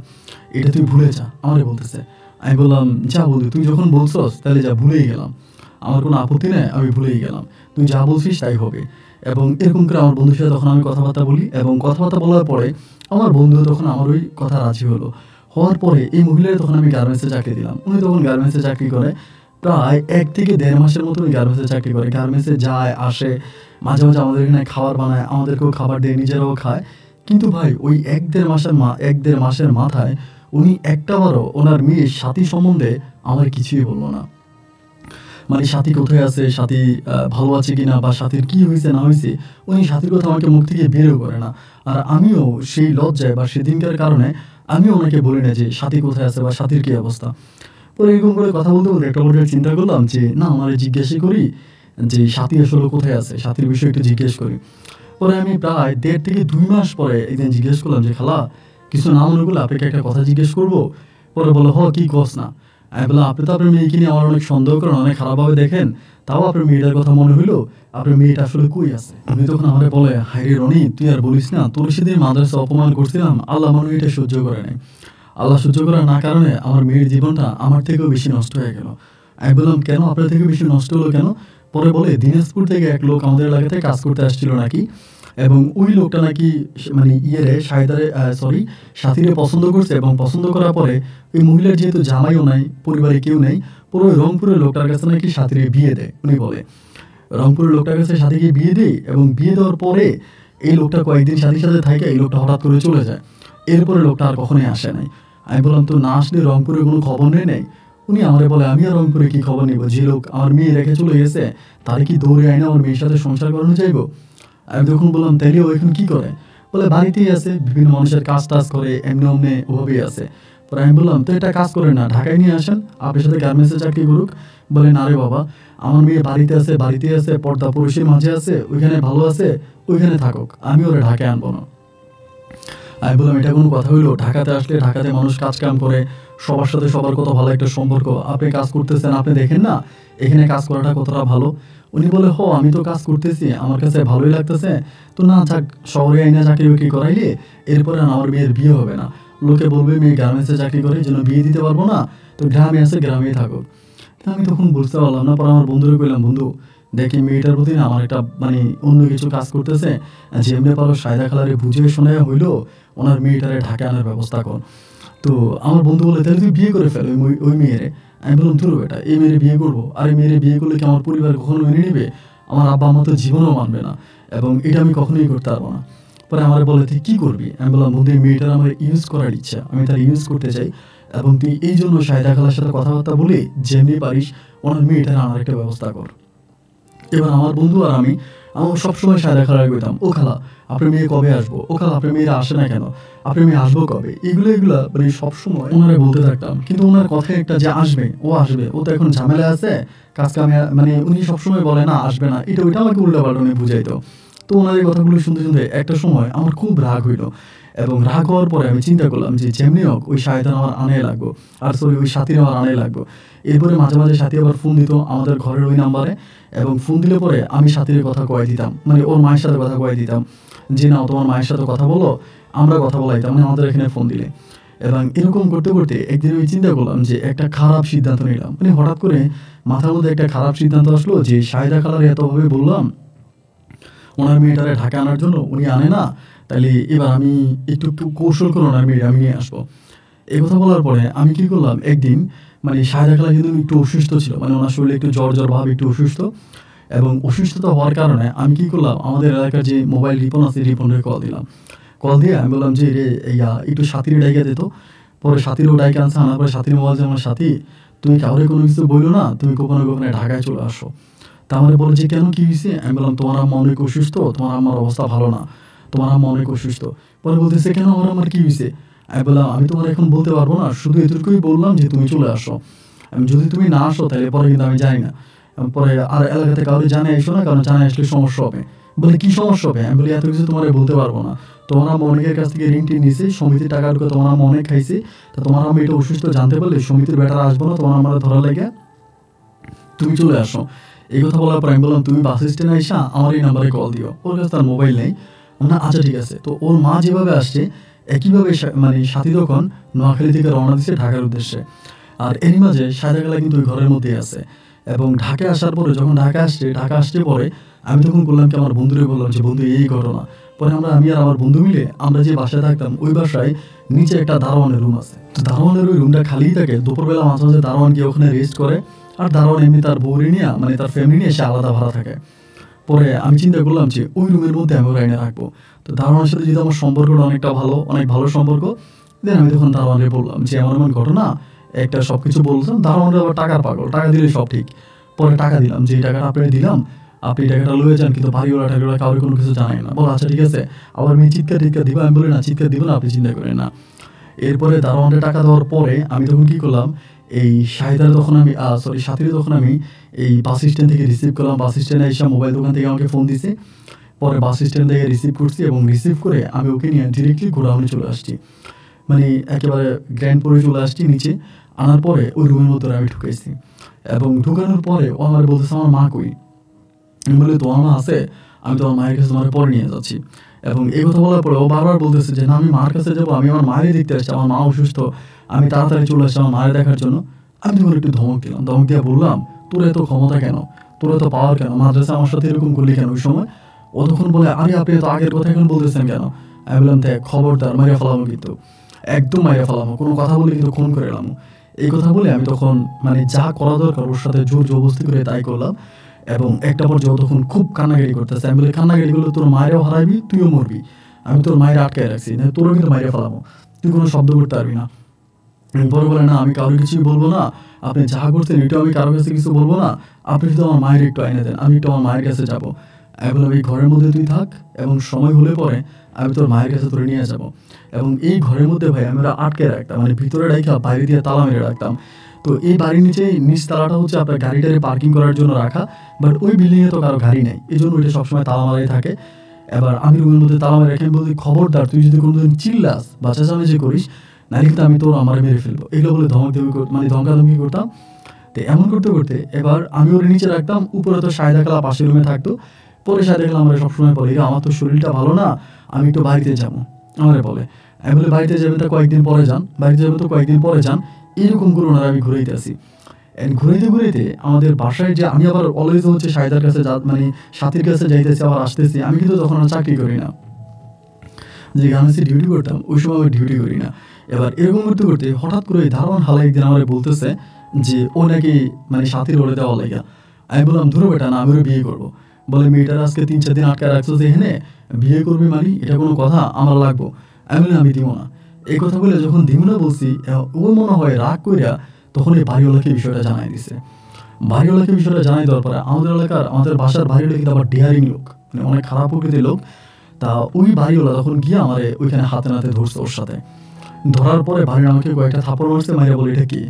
Speaker 1: এটা তুই ভুলে যা, আমারে বলতেছে। আমি বললাম যা বন্ধু তুই যখন বলছস তাহলে যা, ভুলেই গেলাম, আমার কোনো আপত্তি নেই, আমি ভুলেই গেলাম, তুই যা বলছিস তাই হবে। এবং এরকম করে আমার বন্ধুর সাথে তখন আমি কথাবার্তা বলি, এবং কথাবার্তা বলার পরে আমার বন্ধু তখন আমার ওই কথা রাজি হলো। হওয়ার পরে এই মহিলার তখন আমি গার্মেন্টসে চাকরি দিলাম। উনি তখন গার্মেন্টসে চাকরি করে প্রায় 1 থেকে 1.5 মাসের মতো উনি গার্মেন্টসে চাকরি করে, গার্মেন্টসে যায় আসে, মাঝে মাঝে আমাদের এখানে খাবার বানায়, আমাদেরকেও খাবার দেয়, নিজেরাও খায়। কিন্তু ভাই ওই 1-1.5 মাসের মাথায় উনি একটাবারও ওনার মেয়ের সাথী সম্বন্ধে আমার কিছুই বললো না। মানে সাথী কোথায় আছে, সাথী ভালো আছে কিনা বা সাথীর কি হয়েছে না হয়েছে, উনি সাথীর কথা আমাকে মুখ থেকে বেরও করে না। আর আমিও সেই লজ্জায় বা সেদিনকার কারণে আমিও ওনাকে বলি না যে সাথী কোথায় আছে বা সাথীর কি অবস্থা। পরে এরকম করে কথা বলতে বলতে একটা পর্যায়ে চিন্তা করলাম যে না, আমারে জিজ্ঞাসা করি যে সাথী আসলে কোথায় আছে, সাথীর বিষয়ে একটু জিজ্ঞেস করি। পরে আমি প্রায় ১.৫ থেকে ২ মাস পরে একদিন জিজ্ঞেস করলাম যে খালা, কিছু না মনে করলে আপনাকে একটা কথা জিজ্ঞেস করবো? পরে বললো হ, কি কস না। আমি বললাম আপনি তো আপনার মেয়েকে নিয়ে আমার অনেক সন্দেহ করেন, অনেক খারাপভাবে দেখেন, তাও আপনার মেয়েটার কথা মনে হইলো, আপনার মেয়েটা আসলে কই আছে? উনি তখন আমারে বলে, হায় রে রনি, তুই আর বলিস না, তোর সেদিন মাদ্রাসা অপমান করছিলাম, আল্লাহ আমার মেয়েটা সহ্য করে নাই। আল্লাহ সহ্য করার না কারণে আমার মেয়ের জীবনটা আমার থেকেও বেশি নষ্ট হয়ে গেল। আমি বললাম কেন, আপনার থেকে বেশি নষ্ট হলো কেন? পরে বলে দিনাজপুর থেকে এক লোক আমাদের এলাকাতে কাজ করতে আসছিল নাকি, এবং ওই লোকটা নাকি মানে সাথীরে পছন্দ করছে, এবং পছন্দ করার পরে ওই মহিলার যেহেতু জামাইও নাই, পরিবারে কেউ নেই, পুরো ওই রংপুরের লোকটার কাছে নাকি সাথীরে বিয়ে দেয়। উনি বলে রংপুরের লোকটার কাছে সাথীকে বিয়ে দেয়, এবং বিয়ে দেওয়ার পরে এই লোকটা কয়েকদিন সাথীর সাথে থাকে, এই লোকটা হঠাৎ করে চলে যায়। এরপরে লোকটা আর কখনোই আসে নাই। আমি বললাম তো না আসলে রংপুরের কোনো খবর নেই নাই? উনি আমারে বলে আমি আর রংপুরে কি খবর নিব, যে লোক আমার মেয়ে রেখে চলে গেছে তারে কি দৌড়ে আইনা আমার মেয়ের সাথে সংসার করানো যাইব? আমি তখন বললাম তাইলে ও এখন কি করে? বলে বাড়িতেই আছে, বিভিন্ন মানুষের কাজ টাজ করে, এমনি অমনি ওভাবেই আছে। পরে আমি বললাম তো এটা কাজ করে না, ঢাকায় নিয়ে আসেন, আপনার সাথে গার্মেন্টসে চাকরি করুক। বলে না রে বাবা, আমার মেয়ে বাড়িতেই আছে, পর্দা পুরুষের মাঝে আছে, ওইখানে ভালো আছে, ওইখানে থাকুক, আমি ওরা ঢাকায় আনবো না। আমি বললাম এটা কোনো কথা হইলো? ঢাকাতে আসলে ঢাকাতে মানুষ কাজ কাম করে, সবার সাথে সবার কত ভালো একটা সম্পর্ক, আপনি কাজ করতেছেন, আপনি দেখেন না এখানে কাজ করাটা কতটা ভালো? উনি বলে হ, আমি তো কাজ করতেছি, আমার কাছে ভালোই লাগতেছে, তো না যাক, শহরে আইনা চাকরি বাকরি করাইলে এরপরে আমার মেয়ের বিয়ে হবে না, লোকে বলবে মেয়ে গার্মেন্টসে চাকরি করে জন্য বিয়ে দিতে পারবো না, তো গ্রামে আছে গ্রামেই থাকুক। তা আমি তখন বুঝতে পারলাম না। পরে আমার বন্ধুরে কইলাম, বন্ধু দেখি মেয়েটার প্রতি না আমার একটা মানে অন্য কিছু কাজ করতেছে, যেমনি পারো সায়দা খালারে বুঝিয়ে শোনা হইলো ওনার মেয়েটারে ঢাকা আনার ব্যবস্থা কর। তো আমার বন্ধু বলে তাহলে তুই বিয়ে করে ফেল ওই মেয়েরে। আমি বললাম ধরো বেটা, এই মেয়েরে বিয়ে করবো, আর এই মেয়েরে বিয়ে করলে কি আমার পরিবার কখনো মেনে নেবে? আমার আব্বা আমার তো জীবনেও মানবে না, এবং এটা আমি কখনোই করতে পারবো না। পরে আমার বলে তুই কী করবি? আমি বললাম বন্ধু, এই মেয়েটার আমার ইউজ করার ইচ্ছা, আমি তার ইউজ করতে চাই, এবং তুই এই জন্য সায়দা খালার সাথে কথাবার্তা বলে যেমনি পারিস ওনার মেয়েটার আনার একটা ব্যবস্থা কর। এবার আমার বন্ধু আর আমি সবসময় সায়দা খালার কইতাম, ও খালা আপনার মেয়ে কবে আসবো, ও খালা আপনার মেয়েরা আসে না কেন, আপনার মেয়ে আসবো কবে, এগুলা মানে সবসময় ওনারা বলতে থাকতাম। কিন্তু ওনার কথায় একটা যে আসবে, ও তো এখন ঝামেলা আছে, কাজ কামে, মানে উনি সবসময় বলে না আসবে না, এটা ওইটা আমাকে উল্টা পাল্টা উনি বুঝাইতো। তো ওনার এই কথাগুলো শুনতে শুনতে একটা সময় আমার খুব রাগ হইলো, এবং রাগ হওয়ার পরে আমি চিন্তা করলাম যে যেমনি হোক ওই সায়দান আমার আনাই লাগবো, আর ওই সাথীর আমার আনাই লাগবো। এরপরে মাঝে মাঝে সাথী আবার ফোন দিত আমাদের ঘরের ওই নাম্বারে, এবং ফোন দিলে পরে আমি সাথীর কথা কয়ে দিতাম, মানে ওর মায়ের সাথে কথা কয়ে দিতাম যে না তোমার মায়ের সাথে কথা বলো, আমরা কথা বলাইতাম, মানে আমাদের এখানে ফোন দিলে। এবং এরকম করতে করতে একদিন আমি চিন্তা করলাম যে একটা খারাপ সিদ্ধান্ত নিলাম, মানে হঠাৎ করে মাথার মধ্যে একটা খারাপ সিদ্ধান্ত আসলো যে সায়দা খালারে এতভাবে বললাম ওনার মেয়েটারে ঢাকা আনার জন্য, উনি আনে না, তাহলে এবার আমি একটু একটু কৌশল করে ওনার মেয়ে আমি নিয়ে আসবো। এই কথা বলার পরে আমি কি করলাম, একদিন মানে সায়দা খালা কিন্তু একটু অসুস্থ ছিল, মানে ওনার শরীরে একটু জ্বর ভাব, একটু অসুস্থ, এবং অসুস্থতা হওয়ার কারণে আমি কি করলাম, আমাদের এলাকার যে মোবাইল রিপন আছে, রিপনের কল দিলাম। কল দিয়ে আমি বললাম যে রে একটু সাথীর ডাইকা দিত। পরে সাথীরও ডাইকা আনছে, আনার পরে সাথীর মোবাইল যে আমার সাথী, তুমি কাউরে কোনো কিছু বললো না, তুমি গোপনে গোপনে ঢাকায় চলে আসো। তা আমারে বলে যে কেন, কি হয়েছে? আমি বললাম তোমার আম্মা অনেক অসুস্থ, তোমার আম্মার অবস্থা ভালো না, তোমার আম্মা অনেক অসুস্থ। পরে বলতেছে কেন, আমার কি হয়েছে? আমি বললাম আমি তোমার এখন বলতে পারবো না, শুধু এতটুকুই বললাম যে তুমি চলে আসো, যদি তুমি না আসো তাহলে পরে কিন্তু আমি জানি না, পরে আর এলাকাতে কাউকে জানে এসো না, কারণ জানে আসলে সমস্যা হবে। বলে কি সমস্যা হবে? আমি বলি এত কিছু তোমার বলতে পারবো না, তোমার আম্মা অনেকের কাছ থেকে ঋণ টিন নিছে, সমিতির টাকা ঢুকে তোমার আম্মা অনেক খাইছে, তা তোমার আম্মা এটা অসুস্থ জানতে পারলে সমিতির বেটারা আসবো না, তোমার আমার ধরা লেগে, তুমি চলে আসো। এই কথা বলার পর আমি বললাম তুমি বাস স্ট্যান্ডে আইসা আমার এই নাম্বারে কল দিও, ওর কাছে তার মোবাইল নেই। না আচ্ছা ঠিক আছে। তো ওর মা যেভাবে আসছে একইভাবে মানে সাথী তখন নোয়াখালী থেকে রওনা দিচ্ছে ঢাকার উদ্দেশ্যে, আর এরই মাঝে সায়দা খালা কিন্তু ওই ঘরের মধ্যেই আছে। এবং ঢাকা আসার পরে যখন ঢাকা আসছে পরে আমি তখন বললাম কি আমার বন্ধুরে বললাম যে বন্ধু এই ঘটনা। পরে আমি আর আমার বন্ধু মিলে আমরা যে বাসায় থাকতাম ওই বাসায় নিচে একটা দারোয়ানের রুম আছে, তো দারোয়ানের ওই রুমটা খালিই থাকে, দুপুরবেলা মাঝে মাঝে দারোয়ান গিয়ে ওখানে রেস্ট করে, আর দারোয়ান এমনি তার বউরে নিয়ে মানে তার ফ্যামিলি নিয়ে সে আলাদা ভাড়া থাকে। পরে আমি চিন্তা করলাম যে ওই রুমের মধ্যে আমি ওরা এনে রাখবো। তো দারোয়ানের সাথে যদি আমার সম্পর্কটা অনেক ভালো সম্পর্ক, দেন আমি তখন দারোয়ানকে বললাম যে এমন এমন ঘটনা একটা, সব কিছু বলতাম। দারোয়ানরা আবার টাকার পাগল, টাকা দিলে সব ঠিক। পরে টাকা দিলাম, যে টাকাটা আপনাকে দিলাম আপনি টাকাটা লয়ে যান, কিন্তু বাড়িওয়ালা টাকাওয়ালা কাউকে কোনো কিছু জানাই না। বলো আচ্ছা ঠিক আছে। আবার মেয়ে চিৎকার টিৎকার দিবা, আমি বলি না চিৎকার দিব না, আপনি চিন্তা করেন না। এরপরে দারোয়ানটা টাকা দেওয়ার পরে আমি তখন কী করলাম, এই শাহিদার তখন আমি সাথীরে তখন আমি এই বাস স্ট্যান্ড থেকে রিসিভ করলাম। বাস স্ট্যান্ডে এসে মোবাইল দোকান থেকে আমাকে ফোন দিছে। পরে বাস স্ট্যান্ড থেকে রিসিভ করছি এবং রিসিভ করে আমি ওকে নিয়ে ডিরেক্টলি ঘোরাউনে চলে আসছি, মানে একেবারে গ্র্যান্ড পরে চলে আসছি নিচে। আনার পরে ওই রুমের মধ্যে আমি ঢুকাইছি এবং ঢুকানোর পরে ও আমার বলতেছে আমার মা কই। আমি বলি তোমার মা আছে, আমি তোমার মায়ের কাছে তোমার পরে নিয়ে যাচ্ছি। এবং এই কথা বলার পরে ও বারবার বলতেছে যে না আমি মার কাছে যাবো, আমি আমার মায়েরই দেখতে আসছি, আমার মা অসুস্থ, আমি তাড়াতাড়ি চলে আসছি আমার মায়ের দেখার জন্য। আমি তখন একটু ধমক দিলাম, ধমক দিয়ে বললাম তোর এত ক্ষমতা কেন, তোর এত পাওয়ার কেন, মাদ্রাসা আমার সাথে এরকম করলি কেন ওই সময়। ও তখন বলে আরে আপনি তো আগের কথা এখন বলতেছেন কেন। আমি বললাম দেখ খবরদার মারিয়া ফেলামো, কিন্তু একদম মারিয়া ফেলামো, কোনো কথা বলে কিন্তু খুন করে এলাম। এই কথা বলে আমি তখন মানে যা করা দরকার ওর সাথে জোর জবরদস্তি করে তাই করলাম। এবং একটা পর্যায়ে তখন খুব কান্নাকাটি করতেছে। আমি বলি কান্নাকাটি করলে তোর মায়েরও হারাবি, তুইও মরবি, আমি তোর মায়ের আটকায় রাখছি না, তোরও কিন্তু মায়ের ফেলাবো, তুই কোনো শব্দ করতে পারবি না। পরে বলে না আমি কারোর কিছুই বলবো না, আপনি যা করছেন এটাও আমি কারোর কাছে কিছু বলবো না, আপনি শুধু আমার মায়ের একটু আইনে দেন, আমি একটু আমার মায়ের কাছে যাবো। আমি বললাম এই ঘরের মধ্যে তুই থাক এবং সময় হলে পরে আমি তোর মায়ের কাছে তোরে নিয়ে যাবো। এবং এই ঘরের মধ্যে ভাই আমরা আটকে রাখতাম, মানে ভিতরে রাখা বাইরে দিয়ে তালা মেরে রাখতাম। তো এই বাড়ির নিচে নিচ তালাটা হচ্ছে আপনার গাড়িটারে পার্কিং করার জন্য রাখা, বাট ওই বিল্ডিংয়ে তো কারো গাড়ি নেই, এই জন্য ওইটা সবসময় তালা মারাই থাকে। এবার আমি রুমের মধ্যে তালা মেরে রেখে বলছি খবরদার তুই যদি কোনোদিন চিল্লাস বা চেঁচামেচি করিস নাহলে কিন্তু আমি তোর আমার মেরে ফেলবো, এগুলো বলে মানে ধমকাধমকি করতাম। তো এমন করতে করতে এবার আমি ওর নিচে রাখতাম, উপরে তো শাহেদা খালা পাশের রুমে থাকতো। পরে শাহেদা খালা আমার সবসময় বলে আমার তো শরীরটা ভালো না, আমি একটু বাড়িতে যাবো, আমারে বলে। আমি বলে বাড়িতে যাবেন তো কয়েকদিন পরে যান, বাড়িতে যাবেন তো কয়েকদিন পরে যান, এরকম করে ওনারা আমি ঘুরাইতে আসি। ঘুরাইতে ঘুরাইতে আমাদের বাসায় যে আমি আবার অলওয়েজ হচ্ছে শাহেদার কাছে মানে সাথীর কাছে যাইতেছি আবার আসতেছি, আমি কিন্তু তখন আর চাকরি করি না, যে গার্মেন্টসে ডিউটি করতাম ওই সময় আমি ডিউটি করি না। এবার এরকম করতে করতে হঠাৎ করে ওই দারোয়ান হালা একদিন আমার বলতেছে যে ও নাকি মানে সাথীর ওরে দেওয়া লাগে। আমি বললাম ধরো বেটা না, আমি ওরে বিয়ে করবো। বলে মেয়েটার আজকে 3-4 দিন আটকে রাখছো যে এখানে বিয়ে করবি মানে এটা কোনো কথা, আমার লাগবো। আমি বলি আমি দিব না। এই কথা বলে যখন দিব না বলছি ও মনে হয় রাগ কইরা তখন এই বাড়িওয়ালাকে বিষয়টা জানাই দিছে। বাড়িওয়ালাকে বিষয়টা জানাই দেওয়ার পরে আমাদের বাসার বাড়িওয়ালা কিন্তু আবার ডিয়ারিং লোক, মানে অনেক খারাপ প্রকৃতির লোক। তা ওই বাড়িওয়ালা তখন গিয়ে আমার ওইখানে হাতে নাতে ধরছে ওর সাথে। ধরার পরে বাড়ির আমাকে কয়েকটা থাপড় মারছে, মাইরা বলে এটা কি।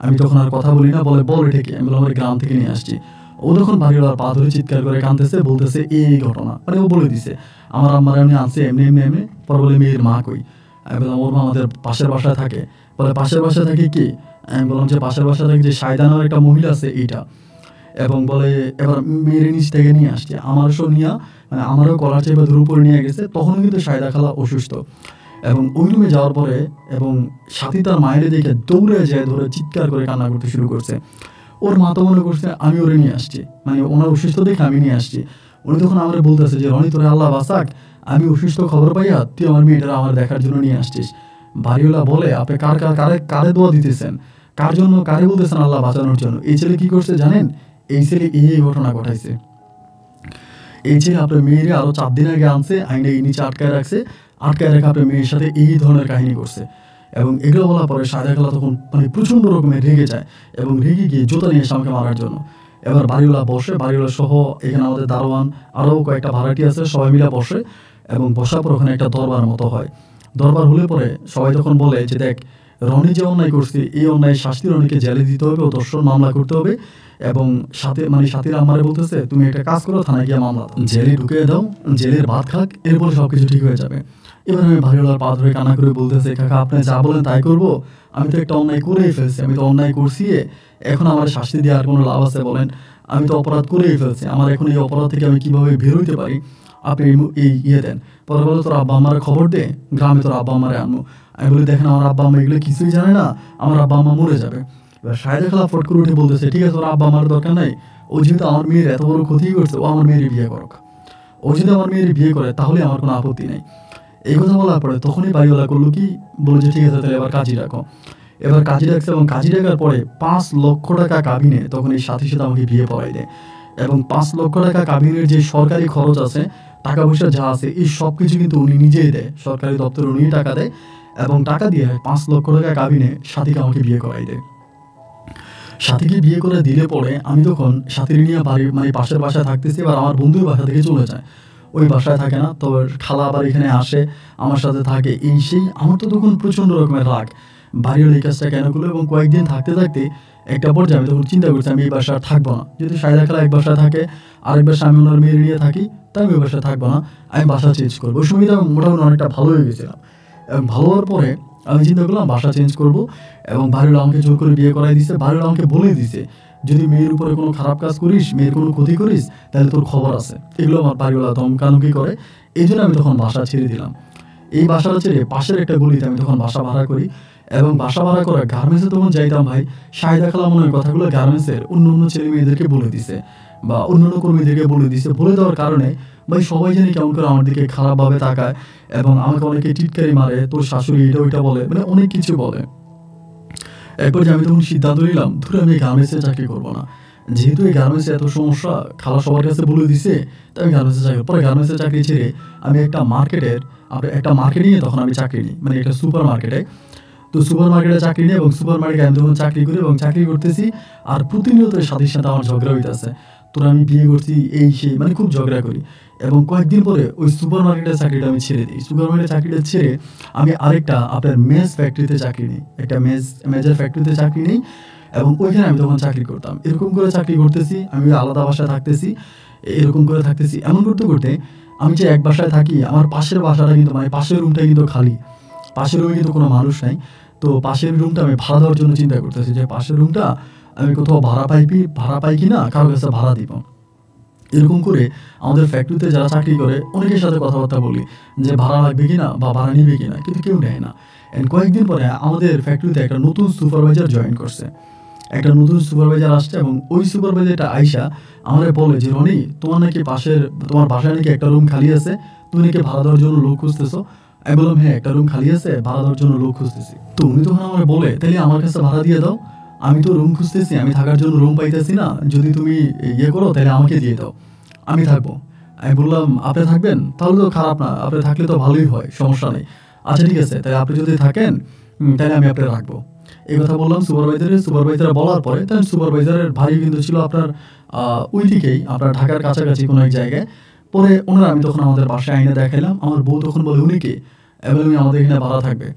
Speaker 1: আমি তখন আর কথা বলি না, বলে বল এটা কি। আমি বললাম আমার গ্রাম থেকে নিয়ে আসছি। ও তখন বাড়িওয়ালার পা ধরে চিৎকার করে কাঁদতেছে, বলতেছে এই ঘটনা, মানে ও বলে দিছে আমার আম্মার এমনি আনছে এমনি এমনি এমনি। পরে বলে মেয়ের মা কই। আমি বললাম ওর মা আমাদের পাশের বাসায় থাকে। বলে পাশের বাসায় থাকে কি। আমি বললাম যে পাশের বাসায় থাকে যে সায়দা নামের একটা মহিলা আছে এইটা। এবং বলে এবার মেয়ের নিচ থেকে নিয়ে আসছে, আমার সব নিয়ে মানে আমারও কলার চেপে ধরে উপরে নিয়ে গেছে। তখন কিন্তু সায়দা খালা অসুস্থ। এবং ওই রুমে যাওয়ার পরে এবং সাথী তার মায়ের দেখে দৌড়ে যায়, ধরে চিৎকার করে কান্না করতে শুরু করছে। ওর মা তো মনে করছে আমি ওরে নিয়ে আসছি, মানে ওনার অসুস্থ দেখে আমি নিয়ে আসছি। উনি তখন আমার বলতেছে যে রনি তোরে আল্লাহ বাঁচাক, আমি অসুস্থ খবর পাইয়া তুই আমার মেয়েটা আমার দেখার জন্য নিয়ে আসছিস। বাড়িওয়ালা বলে আপনি কারে দোয়া দিতেছেন, কার জন্য কারে বলতেছেন আল্লাহ বাঁচানোর জন্য। এই ছেলে কি করছে জানেন, এই ছেলে এই ঘটনা ঘটাইছে। এই ছেলে আপনার মেয়েরে আরো 4 দিন আগে আনছে, আইনে এই নিচে আটকায় রাখছে, আটকায় রেখে আপনার মেয়ের সাথে এই ধরনের কাহিনী করছে। এবং এগুলো বলার পরে সায়দা খালা তখন মানে প্রচণ্ড রকমের রেগে যায় এবং রেগে গিয়ে জুতা নিয়ে এসে আমাকে মারার জন্য। এবার বাড়িওয়ালা বসে, বাড়িওয়ালা সহ এখানে আমাদের দারোয়ান আরও কয়েকটা ভাড়াটি আছে, সবাই মিলে বসে এবং বসার পর ওখানে একটা দরবার মতো হয়। দরবার হলে পরে সবাই তখন বলে যে দেখ রনি যে অন্যায় করছে এই অন্যায় শাস্তি রনিকে জেলে দিতে হবে, ও দর্শন মামলা করতে হবে। এবং সাথীরা আমারে বলতেছে তুমি একটা কাজ করো, থানায় গিয়ে মামলা দাও, জেলে ঢুকিয়ে দাও, জেলের ভাত খাক, এরপরে সব কিছু ঠিক হয়ে যাবে। এবার আমি বাড়িওয়ালার পা ধরে কান্না করে বলতেছে কাকা আপনি যা বলেন তাই করবো, আমি তো একটা অন্যায় করেই ফেলছি, আমি তো অন্যায় করছি, এখন আমার শাস্তি দেওয়ার কোনো লাভ আছে বলেন, আমি তো অপরাধ করেই ফেলছি, আমার এখন এই অপরাধ থেকে আমি কীভাবে বের হইতে পারি, আপনি এই ইয়ে দেন। পরে বলে তোর আব্বা আম্মার খবর দে, গ্রামে তোর আব্বা আম্মারে আনবো। আমি বলি দেখেন আমার আব্বা আম্মা এগুলো কিছুই জানে না, আমার আব্বা আম্মা মরে যাবে। এবার সায়দা খালা ফট করে উঠে বলতেছে ঠিক আছে তোর আব্বা আমার দরকার নাই, ও যেহেতু আমার মেয়ের এত বড় ক্ষতি করছে, ও আমার মেয়ের বিয়ে করুক, ও যদি আমার মেয়ের বিয়ে করে তাহলে আমার কোনো আপত্তি নেই। এই কথা বলার পরে তখনই বাড়িওয়ালা করলো কি, বলে যে ঠিক আছে তাহলে এবার কাজী রাখো। এবার কাজী রাখছে এবং কাজী রাখার পরে 5 লক্ষ টাকা কাবিনে তখন এই সাথে সাথে আমাকে বিয়ে পড়াই দেয়। এবং 5 লক্ষ টাকা কাবিনের যে সরকারি খরচ আছে, টাকা পয়সা যা আছে, এই সব কিছু কিন্তু উনি নিজেই দেয়, সরকারি দপ্তরে উনি টাকা দেয়। এবং টাকা দিয়ে 5 লক্ষ টাকা কাবিনে সাথীকে আমাকে বিয়ে করাই দেয়। সাথীকে বিয়ে করে দিলে পরে আমি তখন সাথীর নিয়ে বাড়ি মানে পাশের বাসায় থাকতেছি, এবার আমার বন্ধুই বাসা থেকে চলে যায়, ওই বাসায় থাকে না। তো খালা আবার এখানে আসে, আমার সাথে থাকে, এই সেই। আমার তো তখন প্রচণ্ড রকমের রাগ, বাড়ির এই কাজটা কেন করলো। এবং কয়েকদিন থাকতে থাকতে একটা পর্যায়ে আমি তখন চিন্তা করছি আমি এই বাসায় আর থাকবো না। যদি সাইদা খালা এক বাসায় থাকে, আরেক বাসায় আমি ওনার মেয়ের নিয়ে থাকি, তাই আমি ওই বাসায় থাকবো না, আমি বাসা চেঞ্জ করবো। ওই সময়টা মোটামুটি অনেকটা ভালো হয়ে গেছিলাম। এবং ভালো হওয়ার পরে আমি চিন্তা করলাম বাসা চেঞ্জ করব। এবং বাড়ির আমাকে জোর করে বিয়ে করাই দিছে। বাড়ির আমাকে বলে দিছে যদি মেয়ের উপরে কোনো খারাপ কাজ করিস, মেয়ের কোনো ক্ষতি করিস, তাহলে তোর খবর আছে। এগুলো আমার বাড়িওয়ালা ধমকানুকি করে। এই জন্য আমি তখন বাসা ছেড়ে দিলাম। এই বাসাটা ছেড়ে পাশের একটা গলিতে আমি তখন বাসা ভাড়া করি। এবং বাসা ভাড়া করে গার্মেন্টসে তখন যাইতাম ভাই। সাহিদা খালা মনে হয় কথাগুলো গার্মেন্টসের অন্য অন্য ছেলে মেয়েদেরকে বলে দিছে বা অন্যান্য কর্মীদেরকে বলে দিছে। বলে দেওয়ার কারণে ভাই সবাই জানি কেমন করে আমার দিকে খারাপভাবে তাকায় এবং আমাকে অনেকে টিটকারি মারে, তোর শাশুড়ি এটা ওইটা বলে, মানে অনেক কিছু বলে। এরপর যে আমি তখন সিদ্ধান্ত নিলাম ধরে আমি গার্মেন্টসে চাকরি করবো না। যেহেতু এই গার্মেন্টসে এত সমস্যা, খালা সবার কাছে বলে দিছে, তাই আমি গার্মেন্টসে চাকরি পরে গার্মেন্টসে চাকরি ছেড়ে আমি একটা মার্কেটিংয়ে তখন আমি চাকরি নিই, মানে একটা সুপার মার্কেটে। তো সুপার মার্কেটে চাকরি নিই এবং সুপার মার্কেটে আমি তখন চাকরি করি এবং চাকরি করতেছি। আর প্রতিনিয়ত সাথীর সাথে আমার ঝগড়া হইতেছে, তোরা আমি বিয়ে করছি এই সেই, মানে খুব ঝগড়া করি। এবং কয়েকদিন পরে ওই সুপার মার্কেটের চাকরিটা আমি ছেড়ে দিই। সুপার মার্কেটের চাকরিটা ছেড়ে আমি আরেকটা আপনার মেজ ফ্যাক্টরিতে চাকরি নিই, একটা মেজের ফ্যাক্টরিতে চাকরি নিই। এবং ওইখানে আমি তখন চাকরি করতাম। এরকম করে চাকরি করতেছি, আমি আলাদা বাসায় থাকতেছি, এরকম করে থাকতেছি। এমন করতে করতে আমি যে এক বাসায় থাকি, আমার পাশের বাসাটা কিন্তু মানে পাশের রুমটা কিন্তু খালি, পাশের রুমে কিন্তু কোনো মানুষ নাই। তো পাশের রুমটা আমি ভাড়া দেওয়ার জন্য চিন্তা করতেছি যে পাশের রুমটা আমি কোথাও ভাড়া পাই কি না, কারো কাছে ভাড়া দিব। এরকম করে আমাদের ফ্যাক্টরিতে যারা চাকরি করে অনেকের সাথে কথাবার্তা বলি যে ভাড়া লাগবে কিনা বা ভাড়া নিবে কিনা, কিন্তু কেউ নেয় না। অ্যান্ড কয়েকদিন পরে আমাদের ফ্যাক্টরিতে একটা নতুন সুপারভাইজার জয়েন করছে, একটা নতুন সুপারভাইজার আসছে। এবং ওই সুপারভাইজারটা আইসা আমাদের বলে যে রনি, তোমার নাকি তোমার বাসায় নাকি একটা রুম খালি আছে, তুমি নাকি ভাড়া দেওয়ার জন্য লোক খুঁজতেছো। আমি বললাম হ্যাঁ, একটা রুম খালি আছে, ভাড়া দেওয়ার জন্য লোক খুঁজতেছি। তো উনি তখন আমার বলে তাহলে আমার কাছে ভাড়া দিয়ে দাও, আমি তো রুম খুঁজতেছি, আমি থাকার জন্য রুম পাইতেছি না, যদি তুমি ইয়ে করো তাহলে আমাকে দিয়ে দাও, আমি থাকবো। আমি বললাম আপনি থাকবেন, তাহলে তো খারাপ না, আপনি থাকলে তো ভালোই হয়, সমস্যা নেই। আচ্ছা ঠিক আছে, তাহলে আপনি যদি থাকেন তাহলে আমি আপনাকে রাখবো। এই কথা বললাম সুপারভাইজার বলার পরে তখন সুপারভাইজারের ভাই কিন্তু ছিল আপনার ওই দিকেই আপনার ঢাকার কাছাকাছি কোনো এক জায়গায়। পরে ওনারা আমি তখন আমাদের বাসায় আইনে দেখাইলাম। আমার বউ তখন বলে উনি কে, এবং উনি আমাদের এখানে ভাড়া থাকবে।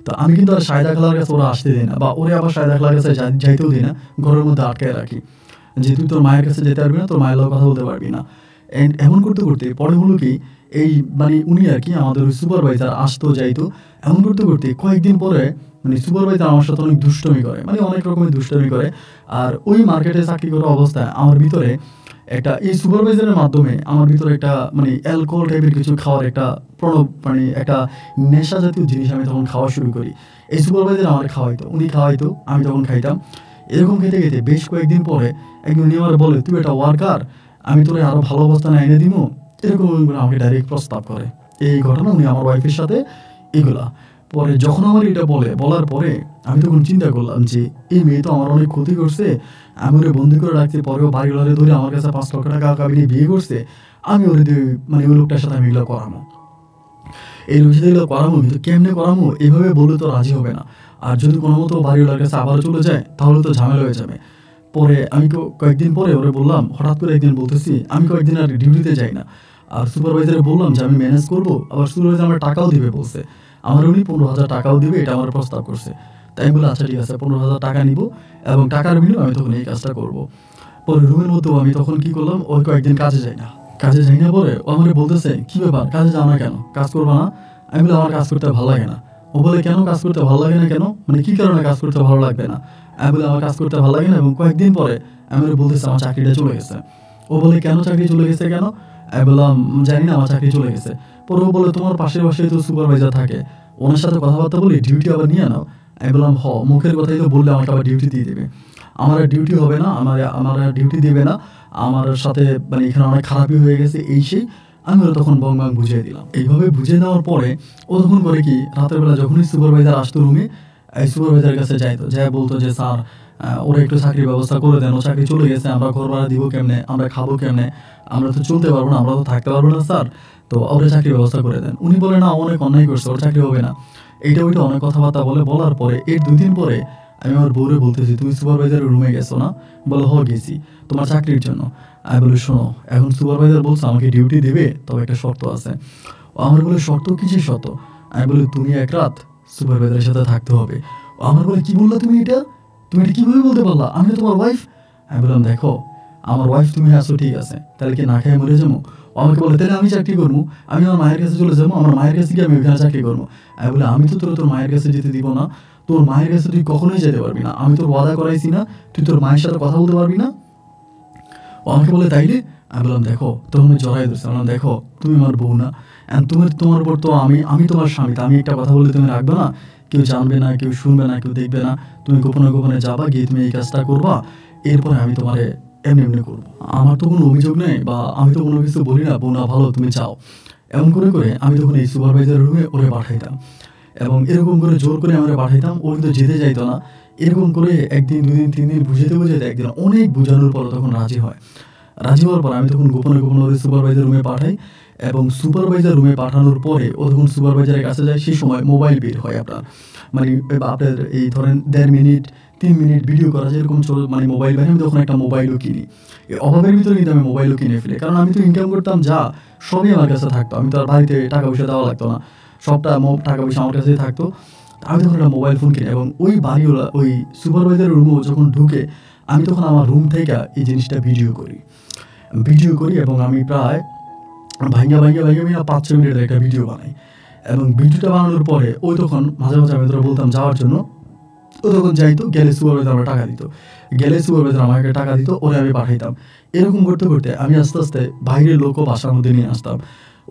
Speaker 1: তো আমি কিন্তু আর সায়দা খালার কাছে ওরা আসতে দিই না, বা ওরে আবার সায়দা খালার কাছে যাইতেও দিই না, ঘরের মধ্যে আটকায় রাখি যে তুই তোর মায়ের কাছে যেতে পারবি না, তোর মায়ের লোক কথা বলতে পারবি না। অ্যান্ড এমন করতে করতে পরে হলো কি, এই মানে উনি আর কি আমাদের ওই সুপারভাইজার আসতো যাইতো। এমন করতে করতে কয়েকদিন পরে মানে সুপারভাইজার আমার সাথে অনেক দুষ্টমি করে, মানে অনেক রকমের দুষ্টমি করে। আর ওই মার্কেটে চাকরি করা অবস্থায় আমার ভিতরে একটা এই সুপারভাইজারের মাধ্যমে আমার ভিতরে একটা মানে অ্যালকোহল টাইপের কিছু খাওয়ার একটা মানে একটা নেশা জাতীয় জিনিস আমি তখন খাওয়া শুরু করি। এই সুপারভাইজার আমার খাওয়াইতো, উনি খাওয়াইতো, আমি তখন খাইতাম। এরকম খেতে খেতে বেশ কয়েকদিন পরে একদিন উনি আমার বলে তুই একটা ওয়ার্কার, আমি তোর আরো ভালো অবস্থানে এনে দিব, এরকম আমাকে ডাইরেক্ট প্রস্তাব করে। এই ঘটনা উনি আমার ওয়াইফের সাথে এগুলা। পরে যখন আমার এটা বলার পরে আমি তখন চিন্তা করলাম যে এই মেয়ে তো আমার অনেক ক্ষতি করছে, আমি ওরে বন্দি করে রাখছি, পরেও বাড়ি ঘরে ধরে আমার কাছে 5 লক্ষ টাকা কাবিয়ে বিয়ে করছে, আমি ওরে মানে ওই লোকটার সাথে আমি এগুলো করামো, এই লোকের সাথে এগুলো করামো, কিন্তু কেমনে করামো এভাবে বলে তো রাজি হবে না। আর যদি কোনো মতো বাড়িওয়ালার কাছে আবার চলে যায় তাহলে তো ঝামেলা হয়ে যাবে। পরে আমি কয়েকদিন পরে ওরে বললাম, হঠাৎ করে একদিন বলতেছি আমি কয়েকদিন আর ডিউটিতে যাই না। আর সুপারভাইজারে বললাম যে আমি ম্যানেজ করবো, আবার সুপারভাইজার আমার টাকাও দিবে বলছে, আমার উনি 15,000 টাকাও দিবে, এটা আমার প্রস্তাব করছে। তাই আমি বললাম আচ্ছা ঠিক আছে, 15,000 টাকা নিব এবং টাকার বিনিময়ে আমি তখন এই কাজটা করবো। পরে রুমের মধ্যেও আমি তখন কি করলাম, ওই কয়েকদিন কাজে যাই না পরে ও আমার বলতেছে কি ব্যাপার, কাজে যাও না কেন, কাজ করবা না? আমি বলি আমার কাজ করতে ভালো লাগে না। ও বলে কেন কাজ করতে ভালো লাগে না কেন, মানে কি কারণে কাজ করতে ভালো লাগবে না? আমি বলি আমার কাজ করতে ভালো লাগে না। এবং কয়েকদিন পরে আমি বলতেছে আমার চাকরিটা চলে গেছে। ও বলে কেন চাকরি চলে গেছে কেন? আমি বললাম জানি না, আমার চাকরি চলে গেছে। পরে ও বলে তোমার পাশের বাসায় তো সুপারভাইজার থাকে, ওনার সাথে কথাবার্তা বলি ডিউটি আবার নিয়ে নাও। আমি বললাম মুখের কথাই তো বললে আমাকে আবার ডিউটি দিয়ে দেবে, আমার ডিউটি হবে না, আমার ডিউটি দেবে না, আমার সাথে মানে এখানে অনেক খারাপই হয়ে গেছে এই সেই। আমি ওরা তখন বং বুঝিয়ে দিলাম। এইভাবে বুঝিয়ে দেওয়ার পরে ও তখন করে কি, রাতের বেলা যখনই সুপারভাইজার আসতো রুমে, এই সুপারভাইজারের কাছে যাইতো, যাই বলতো যে স্যার ওরা একটু চাকরির ব্যবস্থা করে দেন, ও চাকরি চলে গেছে, আমরা ঘর ভাড়া দিব কেমনে, আমরা খাবো কেমনে, আমরা তো চলতে পারবো না, আমরা তো থাকতে পারবো না স্যার, তো ওরা চাকরির ব্যবস্থা করে দেন। উনি বলে না অনেক অন্যায় করছে, ওর চাকরি হবে না, এইটা ওইটা অনেক কথাবার্তা বলার পরে এর 2 দিন পরে আমি আমার বউরে বলতেছি, তুমি সুপারভাইজারের রুমে গেছো না? বলে হ গেছি, তোমার চাকরির জন্য। আমি বলি শোনো, এখন সুপারভাইজার বলছে আমাকে ডিউটি দেবে, তবে একটা শর্ত আছে। ও আমার বলে শর্ত, কিসের শর্ত? আমি বলি তুমি এক রাত সুপারভাইজারের সাথে থাকতে হবে। ও আমার বলে কি বললা তুমি এটা? তুমি এটা কীভাবে বলতে পারলা? আমি তো তোমার ওয়াইফ। আমি বললাম দেখো, আমার ওয়াইফ তুমি আসো ঠিক আছে, তাহলে কি না খেয়ে মরে যাবো? ও আমাকে বলে তাহলে আমি চাকরি করবো, আমি আমার মায়ের কাছে চলে যাবো, আমার মায়ের কাছে গিয়ে আমি ওইখানে চাকরি করবো। আমি বলে আমি তো তোর মায়ের কাছে যেতে দিব না, তোর মায়ের কাছে তুই কখনোই যেতে পারবি না, আমি তোর ওয়াদা করাইছি না তুই তোর মায়ের সাথে কথা বলতে পারবি না। ও আমাকে বলে তাইলে? আমি বললাম দেখো, তখন আমি জড়াই ধরছি, বললাম দেখো তুমি আমার বউ না, তোমার উপর তো আমি তোমার স্বামী, আমি একটা কথা বললে তুমি রাখবে না? কেউ জানবে না, কেউ শুনবে না, কেউ দেখবে না, তুমি গোপনে গোপনে যাবা, গিয়ে তুমি এই কাজটা করবা, এরপরে আমি তোমারে এমনি এমনি করবো। আমার তো কোনো অভিযোগ নেই বা আমি তো কোনো কিছু বলি না, বউ না ভালো তুমি চাও। এমন করে করে আমি তখন এই সুপারভাইজার রুমে ওরে পাঠাইতাম, এবং এরকম করে জোর করে আমরা পাঠাইতাম। ও কিন্তু যেতে চাইতো না। এরকম করে একদিন, দুদিন, 3 দিন বুঝাতে বুঝাতে একদিন অনেক বোঝানোর পর তখন রাজি হয়। রাজি হওয়ার পর আমি তখন গোপনে গোপনে ওদের সুপারভাইজার রুমে পাঠাই, এবং সুপারভাইজার রুমে পাঠানোর পরে ও তখন সুপারভাইজারের কাছে যায়। সেই সময় মোবাইল বের হয় আপনার, মানে আপনার এই ধরেন 1.5 মিনিট 3 মিনিট ভিডিও করা যেরকম মানে মোবাইল বাইরে, আমি তখন একটা মোবাইলও কিনি। এই অভাবের ভিতরে কিন্তু আমি মোবাইলও কিনে ফেলি, কারণ আমি তো ইনকাম করতাম, যা সবই আমার কাছে থাকতো, আমি তো আর বাড়িতে টাকা পয়সা দেওয়া লাগতো না, সবটা টাকা পয়সা আমার কাছেই থাকতো। আমি তখন একটা মোবাইল ফোন কিনি, এবং ওই বাড়িওয়ালা ওই সুপারভাইজারের রুমেও যখন ঢুকে আমি তখন আমার রুম থেকে এই জিনিসটা ভিডিও করি, এবং আমি প্রায় ভাইঙ্গা আমি 5-6 মিনিটের একটা ভিডিও বানাই। এবং ভিডিওটা বানানোর পরে ওই তখন মাঝে মাঝে আমি তোরা বলতাম যাওয়ার জন্য, ও তখন যাইতো, গেলে সুপারভাইজার আমার টাকা দিত, আমাকে টাকা দিত, ওরে আমি পাঠাইতাম। এরকম করতে করতে আমি আস্তে আস্তে বাইরের লোকও বাসার মধ্যে নিয়ে আসতাম,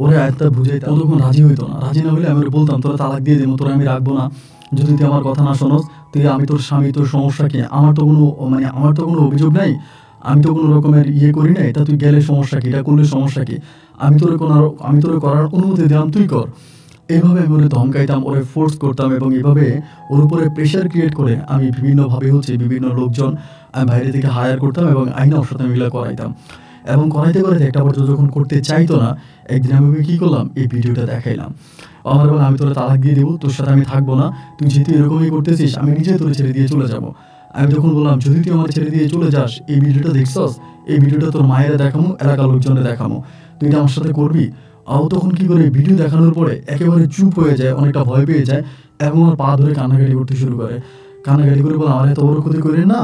Speaker 1: ওরে আয়ত্তা বুঝাইতাম। ও তখন রাজি হইতো না, রাজি না হলে আমি ওরে বলতাম তোরা তালাক দিয়ে দেবো, তোরা আমি রাখবো না, যদি তুই আমার কথা না শোনস, আমি তোর স্বামী, তোর সমস্যা কি? আমার তো কোনো অভিযোগ নাই, আমি তো কোনো রকমের করি নাই, তা তুই গেলে সমস্যা কি? এটা করলে সমস্যা কি? আমি তোরে করার অনুমতি দিলাম, তুই কর। এইভাবে আমি ওরে ধমকাইতাম, ওরে ফোর্স করতাম, এবং এইভাবে ওর উপরে প্রেশার ক্রিয়েট করে আমি বিভিন্নভাবে বিভিন্ন লোকজন আমি বাইরে থেকে হায়ার করতাম, এবং আইনা ওর সাথে আমি এগুলো করাইতাম। এবং করাইতে একটা পর্যায়ে যখন করতে চাইতো না, একদিন আমি ওকে কী করলাম, এই ভিডিওটা দেখাইলাম। আমার বলে আমি তোরা তালাক দিয়ে দেবো, তোর সাথে আমি থাকবো না, তুই যেহেতু এরকমই করতেছিস, আমি নিজে তোর ছেড়ে দিয়ে চলে যাবো। আমি তখন বললাম যদি তুই আমার ছেড়ে দিয়ে চলে যাস, এই ভিডিওটা দেখছস, এই ভিডিওটা তোর মায়েরা দেখামো, এলাকার লোকজনে দেখামো, তুই এটা আমার সাথে করবি? ও তখন কি করে, ভিডিও দেখানোর পরে একেবারে চুপ হয়ে যায়, অনেকটা ভয় পেয়ে যায়, এবং আমার পা ধরে কান্নাকাটি করতে শুরু করে। কান্নাকাটি করে বলে আমার এত বড় ক্ষতি করেন না,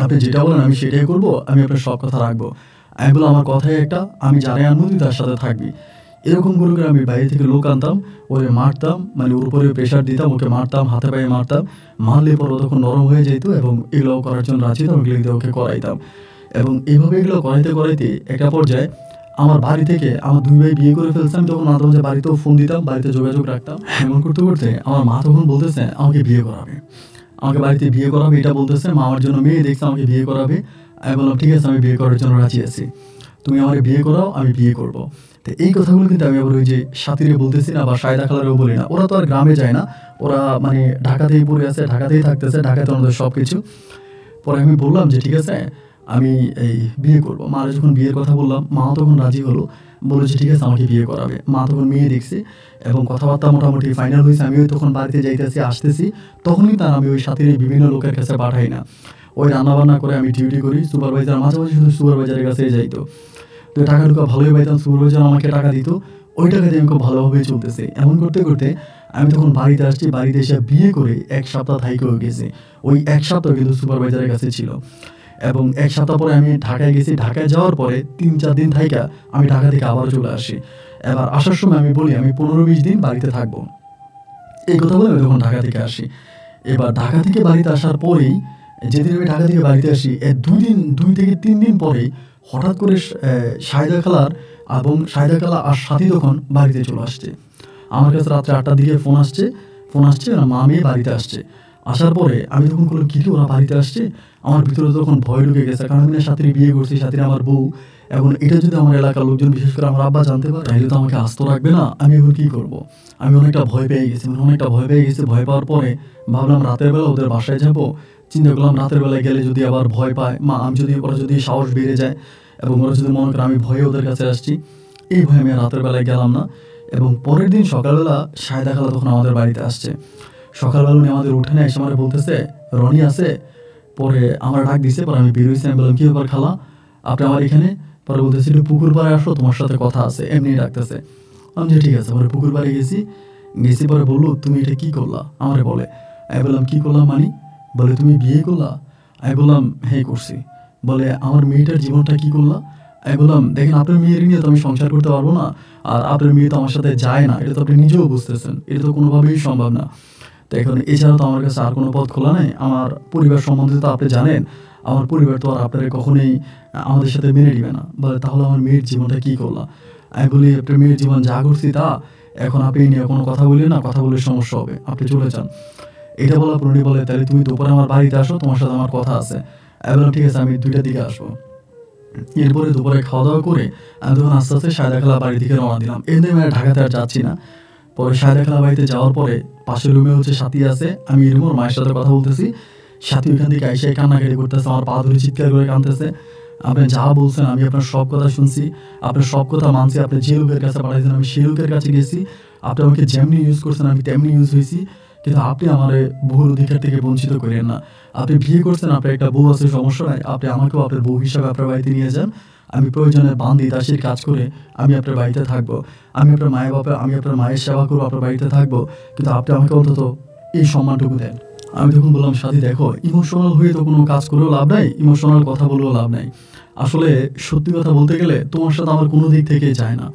Speaker 1: আপনি যেটা বলেন আমি সেটাই করবো, আমি আপনার সব কথা রাখবো। আমি বললাম আমার কথাই একটা, আমি যারাই আনবো তুই তার সাথে থাকবি। এরকম করে করে আমি বাইরে থেকে লোক আনতাম, ওরে মারতাম, মানে ওর উপরে প্রেশার দিতাম, ওকে মারতাম, হাতে পায়ে মারতাম, মারলে পর ও তখন নরম হয়ে যেত, এবং এগুলো করার জন্য রাজি হতাম, এগুলো ওকে করাইতাম। এবং এইভাবে এগুলো করাইতে করাইতে একটা পর্যায়ে আমার বাড়ি থেকে, আমার 2 ভাই বিয়ে করে ফেলছে, আমি তখন মাঝে মাঝে বাড়িতেও ফোন দিতাম, বাড়িতে যোগাযোগ রাখতাম। এমন করতে করতে আমার মা তখন বলতেছে আমাকে বিয়ে করাবে, আমাকে বাড়িতে বিয়ে করাবে, এটা বলতেছে। মা আমার জন্য মেয়ে দেখছে, আমাকে বিয়ে করাবে। আমি বললাম ঠিক আছে, আমি বিয়ে করার জন্য রাজি আছি, তুমি আমাকে বিয়ে করাও, আমি বিয়ে করব। তো এই কথাগুলো কিন্তু আমি আবার ওই যে সাথীরে বলতেছি না, বা সায়দা খালারেও বলি না, ওরা তো আর গ্রামে যায় না, ওরা মানে ঢাকাতেই পড়ে আছে, ঢাকাতেই থাকতেছে, ঢাকাতে ওনাদের সব কিছু। পরে আমি বললাম যে ঠিক আছে আমি এই বিয়ে করবো। মারা যখন বিয়ের কথা বললাম, মা তখন রাজি হলো, বলে যে ঠিক আছে আমাকে বিয়ে করাবে। মা তখন মেয়ে দেখছে, এবং কথাবার্তা মোটামুটি ফাইনাল হয়েছে। আমিও তখন বাড়িতে যাইতেছি, আসতেছি, তখনই তার আমি ওই সাথীর বিভিন্ন লোকের কাছে পাঠাই না, ওই রান্নাবান্না করে আমি ডিউটি করি। সুপারভাইজার মাঝে মাঝে শুধু সুপারভাইজারের কাছে যাইতো, তো টাকা টুকা ভালোই পাইতাম, সুপারভাইজার আমাকে টাকা দিত, ওই টাকা দিয়ে আমি খুব ভালোভাবেই চলতেছে। এমন করতে করতে আমি তখন বাড়িতে আসছি, বাড়িতে এসে বিয়ে করে 1 সপ্তাহ থাইকেও গেছি। ওই 1 সপ্তাহ কিন্তু সুপারভাইজারের কাছে ছিল, এবং 1 সপ্তাহ পরে আমি ঢাকায় গেছি। ঢাকায় যাওয়ার পরে 3-4 দিন থাইকা আমি ঢাকা থেকে আবার চলে আসি। এবার আসার সময় আমি বলি আমি 15-20 দিন বাড়িতে থাকবো, এই কথা বলে আমি তখন ঢাকা থেকে আসি। এবার ঢাকা থেকে বাড়িতে আসার পরেই, যেদিন আমি ঢাকা থেকে বাড়িতে আসি, 2 থেকে 3 দিন পরেই হঠাৎ করে সায়দা খালা আর সাথী তখন বাড়িতে চলে আসছে। আমার কাছে রাত্রে 8টার দিকে ফোন আসছে, ওরা মা মেয়ে বাড়িতে আসছে। আসার পরে আমি তখন বললাম কি ওরা বাড়িতে আসছে, আমার ভিতরে তখন ভয় ঢুকে গেছে, কারণ আমি সাথীর বিয়ে করছি, সাথীর আমার বউ। এখন এটা যদি আমার এলাকার লোকজন, বিশেষ করে আমার আব্বা জানতে পারে, তাহলে তো আমাকে আস্ত রাখবে না, আমি এখন কী করবো? আমি অনেকটা ভয় পেয়ে গেছি। ভয় পাওয়ার পরে ভাবলাম রাতের বেলা ওদের বাসায় যাব। চিন্তা করলাম রাতের বেলায় গেলে যদি আবার ভয় পায় মা, ওরা যদি সাহস বেড়ে যায়, এবং ওরা যদি মনে করে আমি ভয়ে ওদের কাছে আসছি, এই ভয়ে আমি রাতের বেলায় গেলাম না। এবং পরের দিন সকালবেলা সায়দা খালা তখন আমাদের বাড়িতে আসছে। সকালবেলা উনি আমাদের উঠানে এসে আমার বলতেছে রনি আছে? পরে আমার ডাক দিছে, পরে আমি বের হইছি। আমি বললাম, কি ব্যাপার খালা, আপনি আমার এখানে? পরে বলতেছে, একটু পুকুর পাড়ে আসো, তোমার সাথে কথা আছে, এমনি ডাকতেছে। আমি যে ঠিক আছে। পরে পুকুর পাড়ে গেছি। পরে বললো, তুমি এটা কি করলা আমারে বলে। আমি বললাম, কি করলাম মানি? বলে, তুমি বিয়ে করলা? আমি বললাম, হ্যাঁ করছি। বলে, আমার মেয়েটার জীবনটা কি করলা? আমি বললাম, দেখেন আপনার মেয়ের নিয়ে তো আমি সংসার করতে পারবো না, আর আপনার মেয়ে তো আমার সাথে যায় না, এটা তো আপনি নিজেও বুঝতেছেন, এটা তো কোনোভাবেই সম্ভব না। তো এখন এছাড়া তো আমার কাছে আর কোনো পথ খোলা নেই। আমার পরিবার সম্বন্ধে তো আপনি জানেন, আমার পরিবার তো আর আপনারা কখনোই আমাদের সাথে মেনে নিবে না। বলে, তাহলে আমার মেয়ের জীবনটা কী করলা? আমি বলি, আপনার মেয়ের জীবন যা করছি তা, এখন আপনি নিয়ে কোনো কথা বলি না, কথা বলে সমস্যা হবে, আপনি চলে যান। এটা বলা পর উনি বলে, তাহলে তুমি দুপুরে আমার বাড়িতে আসো, তোমার সাথে আমার কথা আছে। আমি বললাম, ঠিক আছে, আমি 2টার দিকে আসবো। এরপরে দুপুরে খাওয়া দাওয়া করে আমি তখন আস্তে আস্তে সায়দা খালা বাড়ি থেকে রওনা দিলাম। এমনি আমি আর ঢাকাতে আর যাচ্ছি না। পরে সায়দা খালা বাড়িতে যাওয়ার পরে পাশের রুমে হচ্ছে সাথী আছে, আমি এই রুমে ওর মায়ের সাথে কথা বলতেছি। সাথী ওইখান থেকে আইসে কান্নাকাটি করতেছে, আমার পা ধরে চিৎকার করে কাঁদতেছে। আপনি যা বলছেন আমি আপনার সব কথা শুনছি, আপনার সব কথা মানছি। আপনি যে লোকের কাছে পাঠাইছেন আমি সেই লোকের কাছে গেছি। আপনি আমাকে যেমনি ইউজ করছেন আমি তেমনি ইউজ হয়েছি, কিন্তু আপনি আমার বহুর অধিকার থেকে বঞ্চিত করেন না। আপনি বিয়ে করছেন, আপনার একটা বউ আছে, সমস্যা নাই, আপনি আমাকেও আপনার বউ হিসাবে আপনার বাড়িতে নিয়ে যান। আমি প্রয়োজনে বান্দি দাসীর কাজ করে আমি আপনার বাড়িতে থাকবো। আমি আপনার আমি আপনার মায়ের সেবা করবো, আপনার বাড়িতে থাকবো, কিন্তু আপনি আমাকে অন্তত এই সম্মানটুকু দেন। আমি তখন বললাম, সাথী দেখো, ইমোশনাল হয়ে তো কোনো কাজ করেও লাভ নাই, ইমোশনাল কথা বলেও লাভ নাই। আসলে সত্যি কথা বলতে গেলে তোমার সাথে আমার কোনো দিক থেকেই যায় না,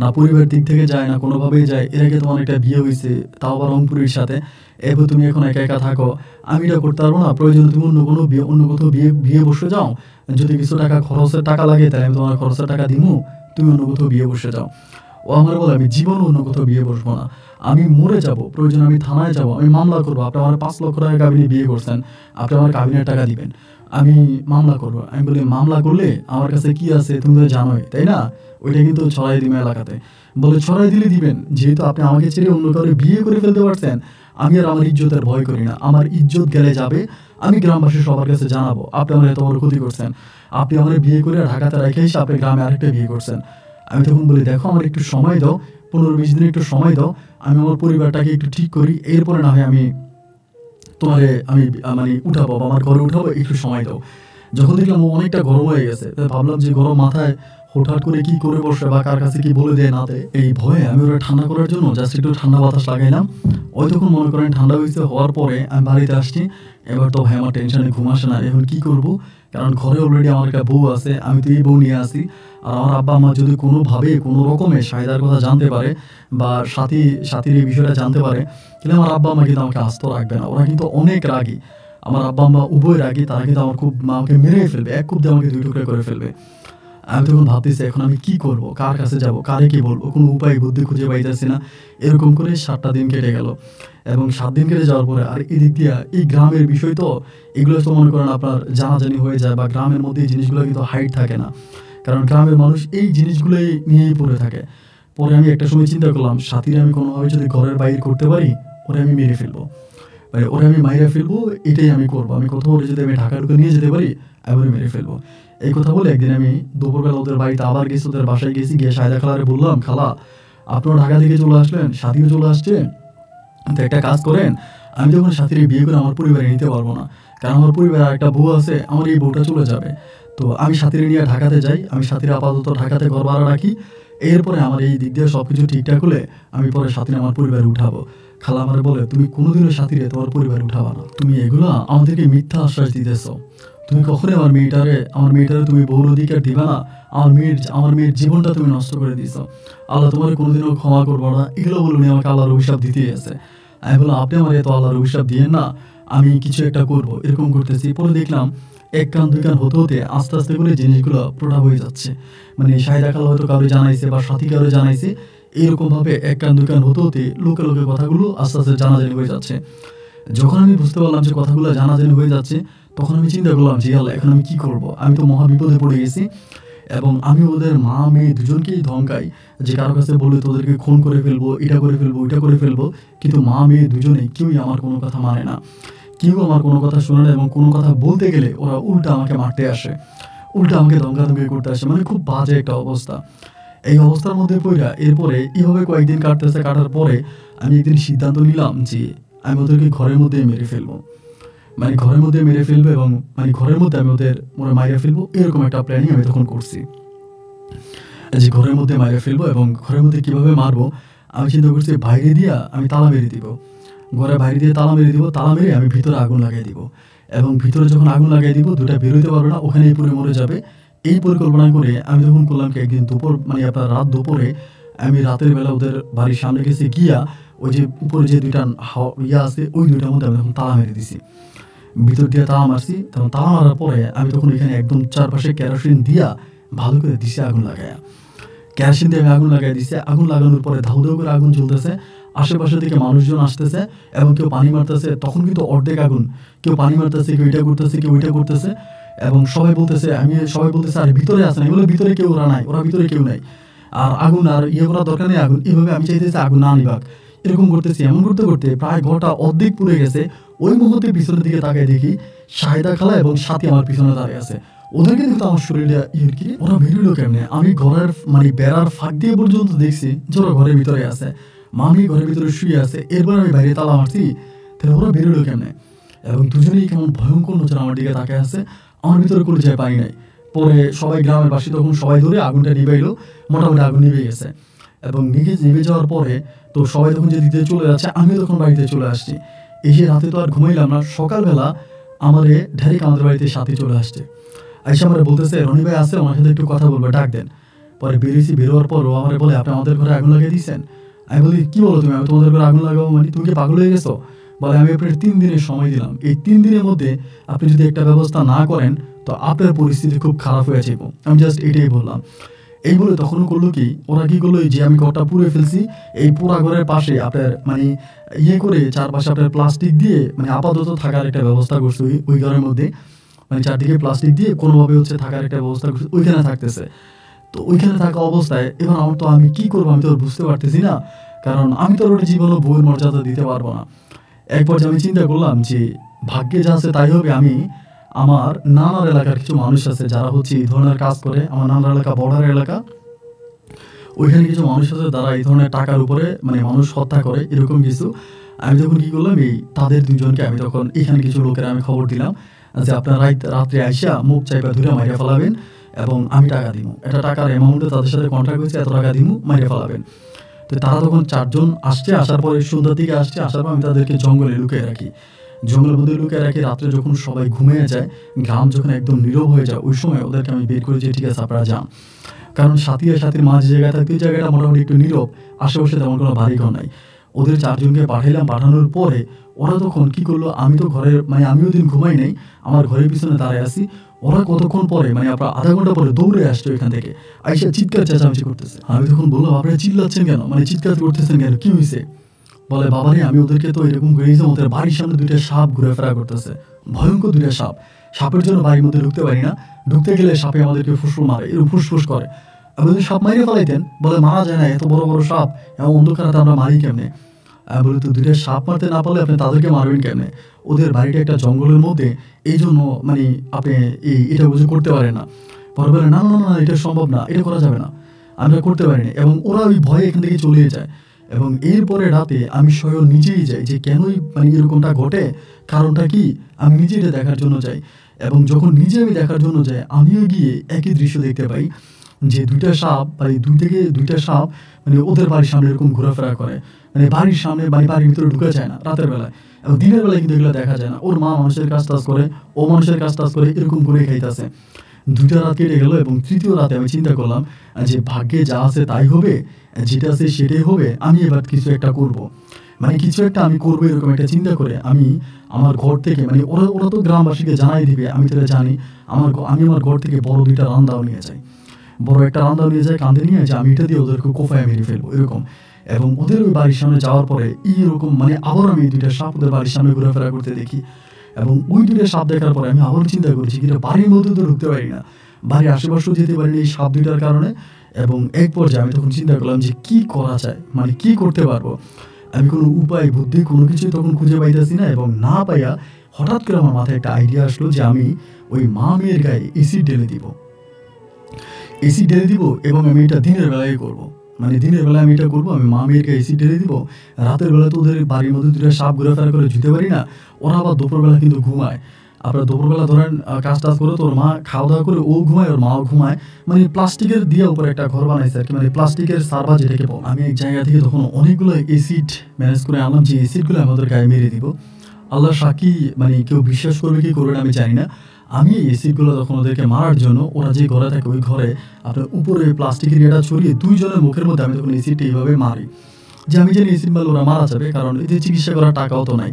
Speaker 1: না পরিবারের দিক থেকে যায়, না কোনোভাবেই যায়। এর আগে তোমার একটা বিয়ে হয়েছে, তাও আবার রংপুরের সাথে। এবার তুমি এখন একা একা থাকো, আমি এটা করতে পারবো না। প্রয়োজনে তুমি অন্য কোথাও বিয়ে বিয়ে বসে যাও, যদি কিছু টাকা খরচের টাকা লাগে তাহলে আমি তোমার খরচের টাকা দিমু, তুমি অন্য কোথাও বিয়ে বসে যাও। ও আমার বলে, আমি জীবন অন্য কোথাও বিয়ে বসবো না, আমি মরে যাব, প্রয়োজন আমি থানায় যাব, আমি মামলা করবো। আপনি আমার 5 লক্ষ টাকা কাবিনে বিয়ে করছেন, আপনি আমার কাবিনের টাকা দিবেন, আমি মামলা করবো। আমি বলি, মামলা করলে আমার কাছে কি আছে তুমি তো জানোই, তাই না? ওইটা কিন্তু ছড়াই দিবে এলাকাতে। বলে, ছড়াই দিলে দিবেন, যেহেতু আপনি আমাকে ছেড়ে অন্য কাউকে বিয়ে করে ফেলতে পারছেন। আমি আর আমার ইজ্জতের ভয় করি না, আমার ইজ্জত গেলে যাবে, আমি গ্রামবাসী সবার কাছে জানাবো আপনি আমার এত বড় ক্ষতি করছেন। আপনি আমার বিয়ে করে ঢাকাতে রেখে এসে আপনি গ্রামে আরেকটা বিয়ে করছেন। আমি তখন বলি, দেখো আমার একটু সময় দাও, 15-20 দিন একটু সময় দাও, আমি আমার পরিবারটাকে একটু ঠিক করি, এরপরে না হয় আমি তোমারে আমি মানে উঠাবো, আমার ঘরে উঠাবো, একটু সময় দাও। যখন দেখলাম ও অনেকটা গরম হয়ে গেছে, তাই ভাবলাম যে গরম মাথায় হুটহাট করে কি করে বসে বা কার কাছে কি বলে দেয় না দেয়, এই ভয়ে আমি ওরা ঠান্ডা করার জন্য জাস্ট একটু ঠান্ডা বাতাস লাগাইলাম। ওই তখন মনে করেন ঠান্ডা হয়েছে, হওয়ার পরে আমি বাড়িতে আসছি। এবার তো ভাই আমার টেনশনে ঘুম আসে না, এখন কি করব? কারণ ঘরে অলরেডি আমার একটা বউ আছে, আমি তো এই বউ নিয়ে আসি। আর আমার আব্বা আম্মা যদি কোনোভাবে কোনো রকমে সায়দার কথা জানতে পারে বা সাথীর এই বিষয়টা জানতে পারে, তাহলে আমার আব্বা আম্মা কিন্তু আমাকে আস্ত রাখবে না, ওরা কিন্তু অনেক রাগী। আমার আব্বা আম্মা উভয় রাগী, তারা কিন্তু আমার খুব আমাকে মেরে ফেলবে, এক খুব দিয়ে আমাকে 2 টুকরা করে ফেলবে। আমি তখন ভাবতেছি এখন আমি কি করব, কার কাছে যাব, কারে কি বলবো, কোনো উপায় বুদ্ধি খুঁজে পাইতেছি না। এরকম করে 7টা দিন কেটে গেল। এবং 7 দিন কেটে যাওয়ার পরে আর এদিক দিয়ে এই গ্রামের বিষয় তো, এগুলো তো মনে করেন আপনার জানাজানি হয়ে যায়, বা গ্রামের মধ্যে এই জিনিসগুলো কিন্তু হাইড থাকে না, কারণ গ্রামের মানুষ এই জিনিসগুলোই নিয়েই পড়ে থাকে। পরে আমি একটা সময় চিন্তা করলাম, সাথীরে আমি কোনোভাবে যদি ঘরের বাইরে করতে পারি, ওরে আমি মেরে ফেলবো, মানে ওরে আমি মাইরা ফেলবো, এটাই আমি করবো। আমি কোথাও ওরে যদি আমি ঢাকা ঢুকে নিয়ে যেতে পারি, আমি ওরে মেরে ফেলবো। এই কথা বলে একদিন আমি দুপুরবেলা ওদের বাড়িতে আবার গেছি, ওদের বাসায় গেছি, গিয়ে সায়দা খালারে বললাম, খালা আপনারা ঢাকা থেকে চলে আসলেন, সাথীও চলে আসছে, তো একটা কাজ করেন, আমি যখন সাথীর বিয়ে করে আমার পরিবারে নিতে পারবো না, কারণ আমার পরিবারে একটা বউ আছে, আমার এই বউটা চলে যাবে। তো আমি সাথীর নিয়ে ঢাকাতে যাই, আমি সাথীর আপাতত ঢাকাতে ঘর ভাড়া রাখি, এরপরে আমার এই দিক দিয়ে সব কিছু ঠিকঠাক হলে আমি পরে সাথীর আমার পরিবারে উঠাবো। খালা আমার বলে, তুমি কোনোদিনও সাথীরে তোমার পরিবারে উঠাবা না, তুমি এগুলো আমাদেরকে মিথ্যা আশ্বাস দিতেছো, তুমি কখনোই আমার মেয়েটারে তুমি বহুল অধিকার দিবা না, আমার মেয়ের জীবনটা তুমি নষ্ট করে দিছো, আল্লাহ তোমার কোনোদিনও ক্ষমা করবো না, এগুলো বলে উনি আমাকে আল্লাহর অভিশাপ দিতেই আছে। আমি বললাম, আপনি আমার এত আল্লাহর অভিশাপ দিয়েন না, আমি কিছু একটা করবো, এরকম করতেছি। পরে দেখলাম 1 কান 2 কান হতে হতে আস্তে আস্তে করে জিনিসগুলো প্রোডাক্ট হয়ে যাচ্ছে, মানে সাহিদা খালা হয়তো কারো জানাইছে বা সাথী কারো জানাইছে, এরকম ভাবে 1 কান 2 কান হতে হতে লোকে লোকে কথাগুলো আস্তে আস্তে জানাজানি হয়ে যাচ্ছে। যখন আমি বুঝতে পারলাম যে কথাগুলো জানাজানি হয়ে যাচ্ছে, তখন আমি চিন্তা করলাম যে আল্লাহ, এখন আমি কি করব, আমি তো মহা বিপদে পড়ে গেছি। এবং আমি ওদের মা মেয়ে দুজনকেই ধমকাই যে কারো কাছে বলে তোদেরকে খুন করে ফেলবো, এটা করে ফেলবো, ওইটা করে ফেলবো, কিন্তু মা মেয়ে দুজনেই কেউই আমার কোনো কথা মানে না, কেউ আমার কোনো কথা শোনে না, এবং কোনো কথা বলতে গেলে ওরা উল্টা আমাকে মারতে আসে, উল্টা আমাকে ধমকাধমকি করতে আসে, মানে খুব বাজে একটা অবস্থা। এই অবস্থার মধ্যে পড়া এরপরে এইভাবে কয়েকদিন কাটার পরে আমি একদিন সিদ্ধান্ত নিলাম যে আমি ওদেরকে ঘরের মধ্যে মেরে ফেলবো। মানে ঘরের মধ্যে মেরে ফেলবো এবং মানে ঘরের মধ্যে আমি ওদের মাইরে ফেলবো, এরকম একটা প্ল্যানিং আমি তখন করছি। যে ঘরের মধ্যে মাইরে ফেলবো এবং ঘরের মধ্যে কীভাবে মারবো আমি চিন্তা করছি, বাইরে দিয়া আমি তালা মেরে দিব, ঘরের বাইরে দিয়ে তালা মেরে দিব, তালা মেরে আমি ভিতরে আগুন লাগাই দিব এবং ভিতরে যখন আগুন লাগাই দিব দুটা বেরোতে পারবে না, ওখানেই পুড়ে মরে যাবে। এই পরিকল্পনা করে আমি তখন করলাম কি, একদিন দুপুর মানে আপনার রাত দুপুরে আমি রাতের বেলা ওদের বাড়ির সামনে গেছি, গিয়া ওই যে উপরে যে দুইটা ইয়া আছে ওই দুইটার মধ্যে আমি তখন তালা মেরে দিছি, ভিতর দিয়ে তালা মারছি। তখন তালা মারার পরে আমি তখন এখানে একদম চারপাশে কেরোসিন দিয়া ভালো করে দিছি আগুন লাগাইয়া, কেরোসিন দিয়ে আমি আগুন লাগাই দিছি। আগুন লাগানোর পরে ধাউ ধাউ করে আগুন চলতেছে, আশেপাশে থেকে মানুষজন আসতেছে এবং কেউ পানি মারতেছে, তখন কিন্তু অর্ধেক আগুন, কেউ পানি মারতেছে, কেউ এটা করতেছে, কেউ ওইটা করতেছে এবং সবাই বলতেছে আরে ভিতরে আসে না, এগুলো ভিতরে কেউ ওরা নাই, ওরা ভিতরে কেউ নাই, আর আগুন আর ইয়ে করার দরকার নেই আগুন, এভাবে আমি চাইতেছি আগুন না নিবাক, এরকম করতেছি। এমন করতে করতে প্রায় ঘরটা অর্ধেক পুড়ে গেছে। ওই মুহূর্তে পিছনের দিকে তাকাই দেখি শাহিদা খালা এবং সাথী আমার পিছনে দাঁড়িয়ে আছে। ওদেরকে কিন্তু আমার শরীরে কি ওরা বেরোলো কেমনে, আমি ঘরের মানে বেড়ার ফাঁক দিয়ে পর্যন্ত দেখছি যে ওরা ঘরের ভিতরে আছে, মামি ঘরের ভিতরে শুয়ে আছে, এরপর আমি বাইরে তালা মারছি, তাহলে ওরা বেরোলো কেমনে। এবং দুজনেই কেমন ভয়ঙ্কর নজর আমার দিকে তাকায় আছে, আমার ভিতরে কোনো যায় পানি নাই। পরে সবাই গ্রামের বাসী তখন সবাই ধরে আগুনটা নিবাইলো, মোটামুটি আগুন নিভে গেছে। এবং নিভে যাওয়ার পরে তো সবাই তখন যে দিতে চলে যাচ্ছে, আমি তখন বাড়িতে চলে আসছি। এসে রাতে তো আর ঘুমাইলাম না, সকালবেলা আমারে ডাইরেক্ট আমাদের বাড়িতে সাথে চলে আসছে। আইসা আমার বলতেছে রনি ভাই আছে, আমার সাথে একটু কথা বলবো, ডাক দেন। পরে বেরিয়েছি, বেরোয়ার পর ও আমার বলে আপনি আমাদের ঘরে আগুন লাগিয়ে দিয়েছেন। আমি বলি কি বলো তুমি, আমি তোমাদের ঘরে আগুন লাগাবো মানে তুমি কি পাগল হয়ে গেছো? বলে আমি আপনার 3 দিনের সময় দিলাম, এই 3 দিনের মধ্যে আপনি যদি একটা ব্যবস্থা না করেন তো আপনার পরিস্থিতি খুব খারাপ হয়ে যাবে। আমি জাস্ট এটাই বললাম। এই বলে তখন করলো কি, ওরা কি করলো, যে আমি ঘরটা পুড়ে ফেলছি, এই পুরা ঘরের পাশে আপনার মানে ইয়ে করে চারপাশে আপনার প্লাস্টিক দিয়ে মানে আপাতত থাকার একটা ব্যবস্থা করছে ওই ঘরের মধ্যে, মানে চারদিকে প্লাস্টিক দিয়ে কোনোভাবে থাকার একটা ব্যবস্থা করছে, ওইখানে থাকতেছে। তো ওইখানে থাকা অবস্থায় এবার আমি কি করবো আমি তো বুঝতে পারতেছি না, কারণ আমি তো ওর জীবনে বউয়ের মর্যাদা দিতে পারবো না। একবার আমি চিন্তা করলাম যে ভাগ্যে যা আছে তাই হবে। আমি আমার নানার এলাকার কিছু মানুষ আছে যারা এই ধরনের কাজ করে, আমার নানার এলাকা বর্ডার এলাকা, ওইখানে কিছু মানুষ আছে যারা এই ধরনের টাকার উপরে মানে মানুষ হত্যা করে, এরকম কিছু। আমি তখন কি করলাম, এই তাদের দুজনকে আমি তখন এখানে কিছু লোকের আমি খবর দিলাম যে আপনারা রাত্রে আইসা মুখ চাইপা ধরে মাইরে ফেলাবেন এবং আমি টাকা দিব, এটা টাকার অ্যামাউন্টে তাদের সাথে কন্ট্রাক্ট হয়েছে, এত টাকা দিব, মাইরে ফেলাবেন। তো তারা তখন 4 জন আসছে, আসার পরে সন্ধ্যার দিকে আসছে, আসার পর আমি তাদেরকে জঙ্গলে লুকিয়ে রাখি, জঙ্গলের মধ্যে লুকিয়ে রাখি। রাত্রে যখন সবাই ঘুমিয়ে যায়, গ্রাম যখন একদম নীরব হয়ে যায়, ওই সময় ওদেরকে আমি বের করে যে ঠিক আছে আপনারা যান, কারণ সাথী আর সাথীর মাঝে জায়গায় থাকতে ওই জায়গাটা মোটামুটি একটু নীরব, আশেপাশে তেমন কোনো বাড়িঘর নাই। ওদের 4 জনকে পাঠাইলাম, পাঠানোর পরে ওরা তখন কি করলো, আমি তো ঘরের মানে আমি ওই দিন ঘুমাই নাই, আমার ঘরের পিছনে দাঁড়ায় আছি। ওরা কতক্ষণ পরে মানে আপনার আধা ঘন্টা পরে দৌড়ে আসছে ওইখান থেকে, আইসা চিৎকার চেঁচামেচি করতেছে। আমি তখন বললাম আপনারা চিল্লাচ্ছেন কেন, মানে চিৎকার করতেছেন কেন, কি হয়েছে? বলে বাবারে আমি ওদেরকে তো এরকম করেছি, ওদের বাড়ির সামনে 2টা সাপ ঘুরেফেরা করতেছে, ভয়ঙ্কর 2টা সাপ। সাপের জন্য বাড়ির মধ্যে ঢুকতে পারি না, ঢুকতে গেলে সাপে আমাদেরকে ফুসফুস মারে, এরকম ফুসফুস করে। আমি যদি সাপ মারিয়ে ফেলাইতেন, বলে মারা যায় না, এত বড় বড় সাপ এবং অন্ধকারাতে আমরা মারি কেমনে? আমি বলি তো 2টা সাপ মারতে না পারলে আপনি তাদেরকে মারবেন কেমনে? ওদের বাড়িটা একটা জঙ্গলের মধ্যে, এই জন্য মানে আপনি এটা বুঝে করতে পারেন না। পরে বলে না না না এটা সম্ভব না, এটা করা যাবে না, আমরা করতে পারিনি। এবং ওরা ওই ভয়ে এখান থেকে চলে যায়। এবং এরপরে রাতে আমি স্বয়ং নিজেই যাই যে কেনই মানে এরকমটা ঘটে, কারণটা কি, আমি নিজে এটা দেখার জন্য যাই। এবং যখন নিজে আমি দেখার জন্য যাই, আমিও গিয়ে একই দৃশ্য দেখতে পাই যে 2টা সাপ মানে 2টা সাপ মানে ওদের বাড়ির সামনে এরকম ঘোরাফেরা করে, মানে বাড়ির সামনে মানে বাড়ির ভিতরে ঢুকে যায় না রাতের বেলায়, এবং দিনের বেলায় কিন্তু এগুলো দেখা যায় না। ওর মা মানুষের কাজ টাজ করে, ও মানুষের কাজ টাজ করে, এরকম করে খাইতেছে। 2টা রাত কেটে গেল এবং 3য় রাতে আমি চিন্তা করলাম যে ভাগ্যে যা আছে তাই হবে, যেটা আছে সেটাই হবে, আমি এবার কিছু একটা করব, মানে কিছু একটা আমি করবো, এরকম একটা চিন্তা করে আমি আমার ঘর থেকে মানে ওরা তো গ্রামবাসীকে জানাই দিবে, আমি তো জানি, আমি আমার ঘর থেকে বড় 2টা রান্দাও নিয়ে যাই, বড় একটা রান্দাও নিয়ে যাই, কাঁধে নিয়ে যাই, আমি এটা দিয়ে ওদেরকে কোফায় মেরে ফেলবো এরকম। এবং ওদের ওই বাড়ির সামনে যাওয়ার পরে এইরকম মানে আবার আমি 2টা সাপ ওদের বাড়ির সামনে ঘোরাফেরা করতে দেখি। এবং ওই 2টা সাপ দেখার পরে আমি আবার চিন্তা করছি কিন্তু বাড়ির মধ্যে তো ঢুকতে পারি না, বাড়ির আশেপাশেও যেতে পারিনি এই সাপ 2টার কারণে। এবং এক পর্যায়ে আমি তখন চিন্তা করলাম যে কি করা যায়, মানে কি করতে পারবো। আমি কোনো উপায় বুদ্ধি কোনো কিছুই তখন খুঁজে পাইতেছি না, এবং না পাইয়া হঠাৎ করে আমার মাথায় একটা আইডিয়া আসলো যে আমি ওই মা মেয়ের গায়ে এসিড ঢেলে দিব এবং আমি এটা দিনের বেলায় করবো। মানে দিনের বেলা আমি এটা করবো, আমি মা মেয়েকে এসি ঢেলে দিব, রাতের বেলা তো ওদের বাড়ির মধ্যে দুটো সাপ ঘোরাফেরা করে ঝুঁতে পারি না, ওরা আবার দুপুরবেলা কিন্তু ঘুমায়। আপনার দুপুরবেলা ধরেন কাজ টাজ করে তোর মা খাওয়া দাওয়া করে ও ঘুমায়, ওর মাও ঘুমায়, মানে প্লাস্টিকের দিয়ে উপরে একটা ঘর বানাইছে আর কি, মানে প্লাস্টিকের সার্ভা যেটাকে বল। আমি এক জায়গা থেকে তখন অনেকগুলো এসিড ম্যানেজ করে আনলাম, যে এসিডগুলো আমাদের গায়ে মেরে দিব। আল্লাহ সাক্ষী, মানে কেউ বিশ্বাস করবে কি করবে না আমি জানি না, আমি এই এসিডগুলো তখন ওদেরকে মারার জন্য, ওরা যে ঘরে থাকে ওই ঘরে আপনার উপরে প্লাস্টিকের ইয়েটা ছড়িয়ে দুইজনের মুখের মধ্যে আমি তখন এসিডটা এইভাবে মারি, যে আমি জানি এসিড মারলে ওরা মারা যাবে, কারণ এতে চিকিৎসা করার টাকাও তো নাই।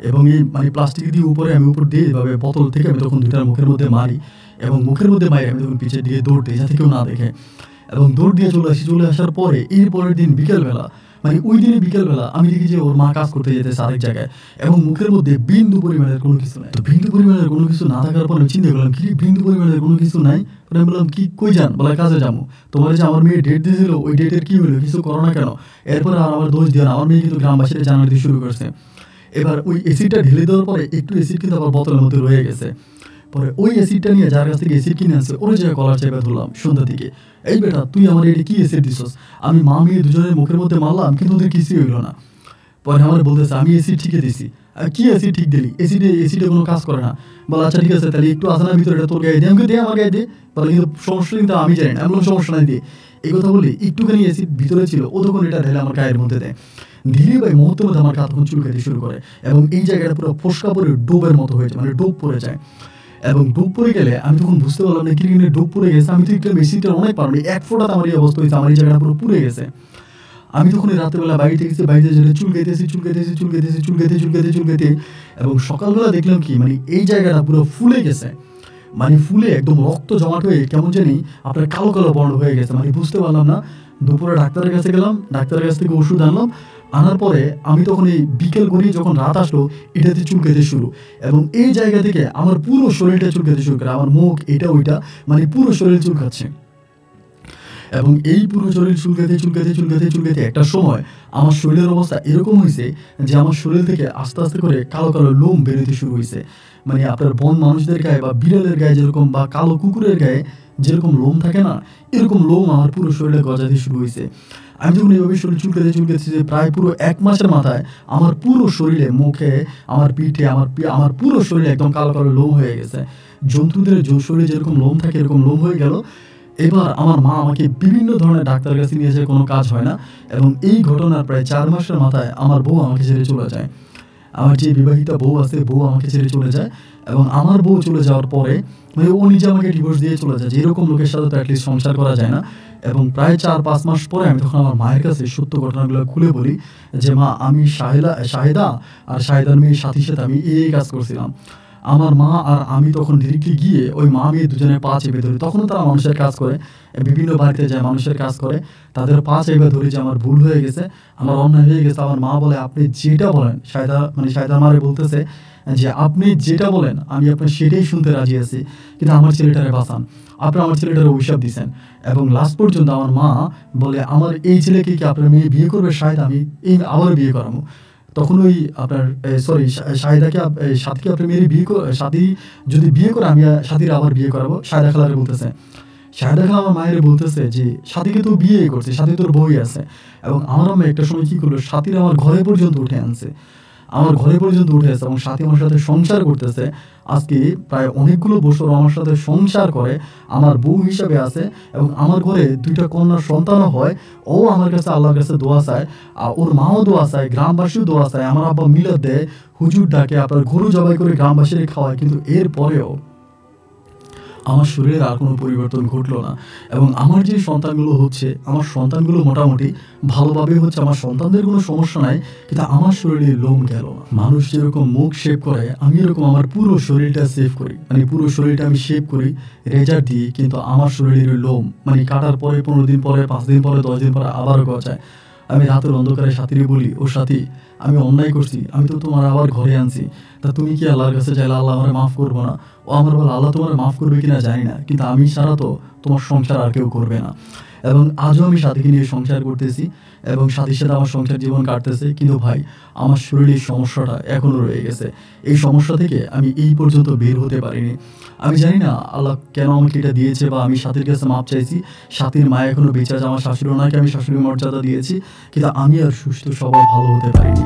Speaker 1: এবং এই মানে প্লাস্টিক দিয়ে উপরে আমি উপর দিয়ে এভাবে বোতল থেকে আমি তখন দুইটার মুখের মধ্যে মারি, এবং মুখের মধ্যে মারি আমি তখন পিছের দিকে দৌড় দিই যাতে কেউ না দেখে, এবং দৌড় দিয়ে চলে আসার পরে এর পরের দিন বিকেলবেলা, মানে ওই দিনে বিকেলবেলা আমি দেখি যে ওর মা কাজ করতে যেতেছে আরেক জায়গায়, এবং মুখের মধ্যে বিন্দু পরিমাণের কোনো কিছু নাই। তো বিন্দু পরিমাণের কোনো কিছু না থাকার পর আমি চিন্তা করলাম কি বিন্দু পরিমাণের কোনো কিছু নাই, পরে আমি বললাম কি কই যান, বলে কাজে যাবো। তোমার যে আমার মেয়ে ডেট দিয়েছিল ওই ডেটের কি হলো, কিছু করো না কেন? এরপরে আর আমার দোষ দিয়ে না, আমার মেয়ে কিন্তু গ্রামবাসীরা জানার দিয়ে শুরু করছে। এবার ওই এসিডটা ঢেলে দেওয়ার পরে একটু এসিড কিন্তু আবার বোতলের মধ্যে রয়ে গেছে। পরে ওই এসিডটা নিয়ে যার কাছ থেকে এসিড কিনে আনছে ওর জায়গায় কলার চেপে ধরলাম সন্ধ্যা দিকে, এই বেটা তুই আমার এটা কি এসিড দিছস? আমি মা মেয়ে দুজনের মুখের মধ্যে মারলাম কিন্তু ওদের কিছুই হইলো না। পরে আমার বলতেছে আমি এসিড ঠিকই দিছি। কি এসিড ঠিক দিলি? এসিডে কোনো কাজ করে না। বলে আচ্ছা ঠিক আছে, তাহলে একটু আসানার ভিতরে এটা তোর গায়ে দিয়ে, আমাকে দিয়ে আমার গায়ে দিয়ে। বলে কিন্তু সমস্যা কিন্তু আমি জানি না। আমি বললাম সমস্যা নাই দিয়ে। এই কথা বলি একটুখানি এসিড ভিতরে ছিল, ও তখন এটা ঢেলে আমার গায়ের মধ্যে দেয়। ধীরে ভাই মুহূর্তের মধ্যে আমার গা তখন চুলকাতে শুরু করে, এবং এই জায়গাটা পুরো ফোসকা পরে ডোবের মতো হয়ে যায়, মানে ডোব পড়ে যায়। এবং ডুব পড়ে গেলে আমি তখন বুঝতে পারলাম না কিনে ডুব পড়ে গেছে, আমি তো একটু মেশিনটা অনেক পারলাম, এক ফোটাতে আমার এই অবস্থা হয়েছে, আমার এই জায়গাটা পুরো পুড়ে গেছে। আমি তখন রাত্রেবেলা বাড়িতে গেছি, বাড়িতে যেটা চুলকাইতে, এবং সকালবেলা দেখলাম কি মানে এই জায়গাটা পুরো ফুলে গেছে, মানে ফুলে একদম রক্ত জমাট হয়ে কেমন জানি আপনার কালো কালো বর্ণ হয়ে গেছে, মানে বুঝতে পারলাম না। দুপুরে ডাক্তারের কাছে গেলাম, ডাক্তারের কাছ থেকে ওষুধ আনলাম, আনার পরে আমি তখন এই বিকেল করি যখন রাত আসলো এটাতে চুলকাতে শুরু, এবং এই জায়গা থেকে আমার পুরো শরীরটা চুলকাতে শুরু করে, আমার মুখ এটা ওইটা মানে পুরো শরীর চুলকাচ্ছে। এবং এই পুরো শরীর চুলকাতে একটা সময় আমার শরীরের অবস্থা এরকম হয়েছে যে আমার শরীর থেকে আস্তে আস্তে করে কালো কালো লোম বেরোতে শুরু হয়েছে, মানে আপনার বন মানুষদের গায়ে বা বিড়ালের গায়ে যেরকম বা কালো কুকুরের গায়ে যেরকম লোম থাকে না, এরকম লোম আমার পুরো শরীরে গজাতে শুরু হয়েছে। আমি যখন এইভাবে শরীর চুলকাতে প্রায় পুরো 1 মাসের মাথায় আমার পুরো শরীরে, মুখে, আমার পিঠে, আমার পুরো শরীরে একদম কালো কালো লোম হয়ে গেছে। জন্তুদের শরীরে যেরকম লোম থাকে এরকম লোম হয়ে গেল। এবার আমার মা আমাকে বিভিন্ন ধরনের ডাক্তারের কাছে নিয়ে যায়, কোনো কাজ হয় না, এবং এই ঘটনার প্রায় 4 মাসের মাথায় আমার বউ আমাকে ছেড়ে চলে যায়। আমার যে বিবাহিতা বউ আছে, বউ আমাকে ছেড়ে চলে যায়, এবং আমার বউ চলে যাওয়ার পরে মানে ও নিজে আমাকে ডিভোর্স দিয়ে চলে যায়, যে এরকম লোকের সাথে তো অ্যাটলিস্ট সংসার করা যায় না। এবং প্রায় 4-5 মাস পরে আমি তখন আমার মায়ের কাছে সত্য ঘটনাগুলো খুলে বলি যে মা আমি শাহেদা আর শাহেদার মেয়ের সাথে আমি এই কাজ করছিলাম। আমার মা আর আমি তখন ডিরেক্টলি গিয়ে ওই মা মেয়ে দুজনের পা চেপে ধরি, তখনও তারা মানুষের কাজ করে, বিভিন্ন বাড়িতে যায় মানুষের কাজ করে, তাদের পা চেপে ধরি যে আমার ভুল হয়ে গেছে, আমার অন্যায় হয়ে গেছে। আমার মা বলে আপনি যেটা বলেন, শাহেদা মারে বলতেছে যে আপনি যেটা বলেন আমি আপনার সেটাই শুনতে রাজি আছি, কিন্তু আমার ছেলেটারে বাঁচান, আপনি আমার ছেলেটারে অভিশাপ দিচ্ছেন। এবং লাস্ট পর্যন্ত আমার মা বলে আমার এই ছেলেকে কি আপনার মেয়ে বিয়ে করবে শাহেদ, আমি এই আবার বিয়ে করাবো। তখন ওই আপনার শাহিদাকে সাথীকে আপনার মেয়ের সাথী যদি বিয়ে করে আমি সাথীর আবার বিয়ে করাবো, শাহেদা খালারে বলতেছে। শাহেদা খালা আমার মায়ের বলতেছে যে সাথীকে তো বিয়ে করছে, সাথী তোর বই আছে। এবং আমার আম্মা একটা সময় কি করলো, সাথীর আমার ঘরে পর্যন্ত উঠে আনছে, এবং সাথী আমার সাথে সংসার করতেছে। আজকে প্রায় অনেকগুলো বছর আমার সাথে সংসার করে, আমার বউ হিসাবে আছে, এবং আমার ঘরে 2টা কন্যার সন্তানও হয়। ও আমার কাছে আল্লাহর কাছে দোয়া চায়, আর ওর মাও দোয়া চায়, গ্রামবাসীও দোয়া চায়, আমার আব্বা মিলাদ দেয়, হুজুর ডাকে, আপনার গরু জবাই করে গ্রামবাসীরা খাওয়ায়, কিন্তু এর পরেও আমার শরীরের আর কোনো পরিবর্তন ঘটলো না। এবং আমার যে সন্তানগুলো হচ্ছে, আমার সন্তানগুলো মোটামুটি ভালোভাবে হচ্ছে, আমার সন্তানদের কোনো সমস্যা নাই, কিন্তু আমার শরীরে লোম গেল না। মানুষ যেরকম মুখ শেভ করে আমি এরকম আমার পুরো শরীরটা সেভ করি, মানে পুরো শরীরটা আমি শেভ করি রেজার দিয়ে, কিন্তু আমার শরীরের লোম মানে কাটার পরে 15 দিন পরে, 5 দিন পরে, 10 দিন পরে আবারও গজায়। আমি রাতের অন্ধকারে সাথীরে বলি, ও সাথী আমি অন্যায় করছি, আমি তো তোমার আবার ঘরে আনছি, তা তুমি কি আল্লাহর কাছে চাইলে আল্লাহ আমার মাফ করবো না? ও আমার বলে আল্লাহ তোমার মাফ করবে কিনা জানি না, কিন্তু আমি ছাড়া তো তোমার সংসার আর কেউ করবে না। এবং আজও আমি সাথীকে নিয়ে সংসার করতেছি এবং সাথীর সাথে আমার সংসার জীবন কাটতেছে। কিন্তু ভাই আমার শরীরে এই সমস্যাটা এখনও রয়ে গেছে। এই সমস্যা থেকে আমি এই পর্যন্ত বের হতে পারিনি। আমি জানি না আল্লাহ কেন আমাকে এটা দিয়েছে বা আমি সাথীর কাছে মাপ চাইছি। সাথীর মা এখনো বেঁচে আছে, আমার শাশুড়ি ওনাকে আমি শাশুড়ির মর্যাদা দিয়েছি। কিন্তু আমি আর সুস্থ সবল ভালো হতে পারিনি।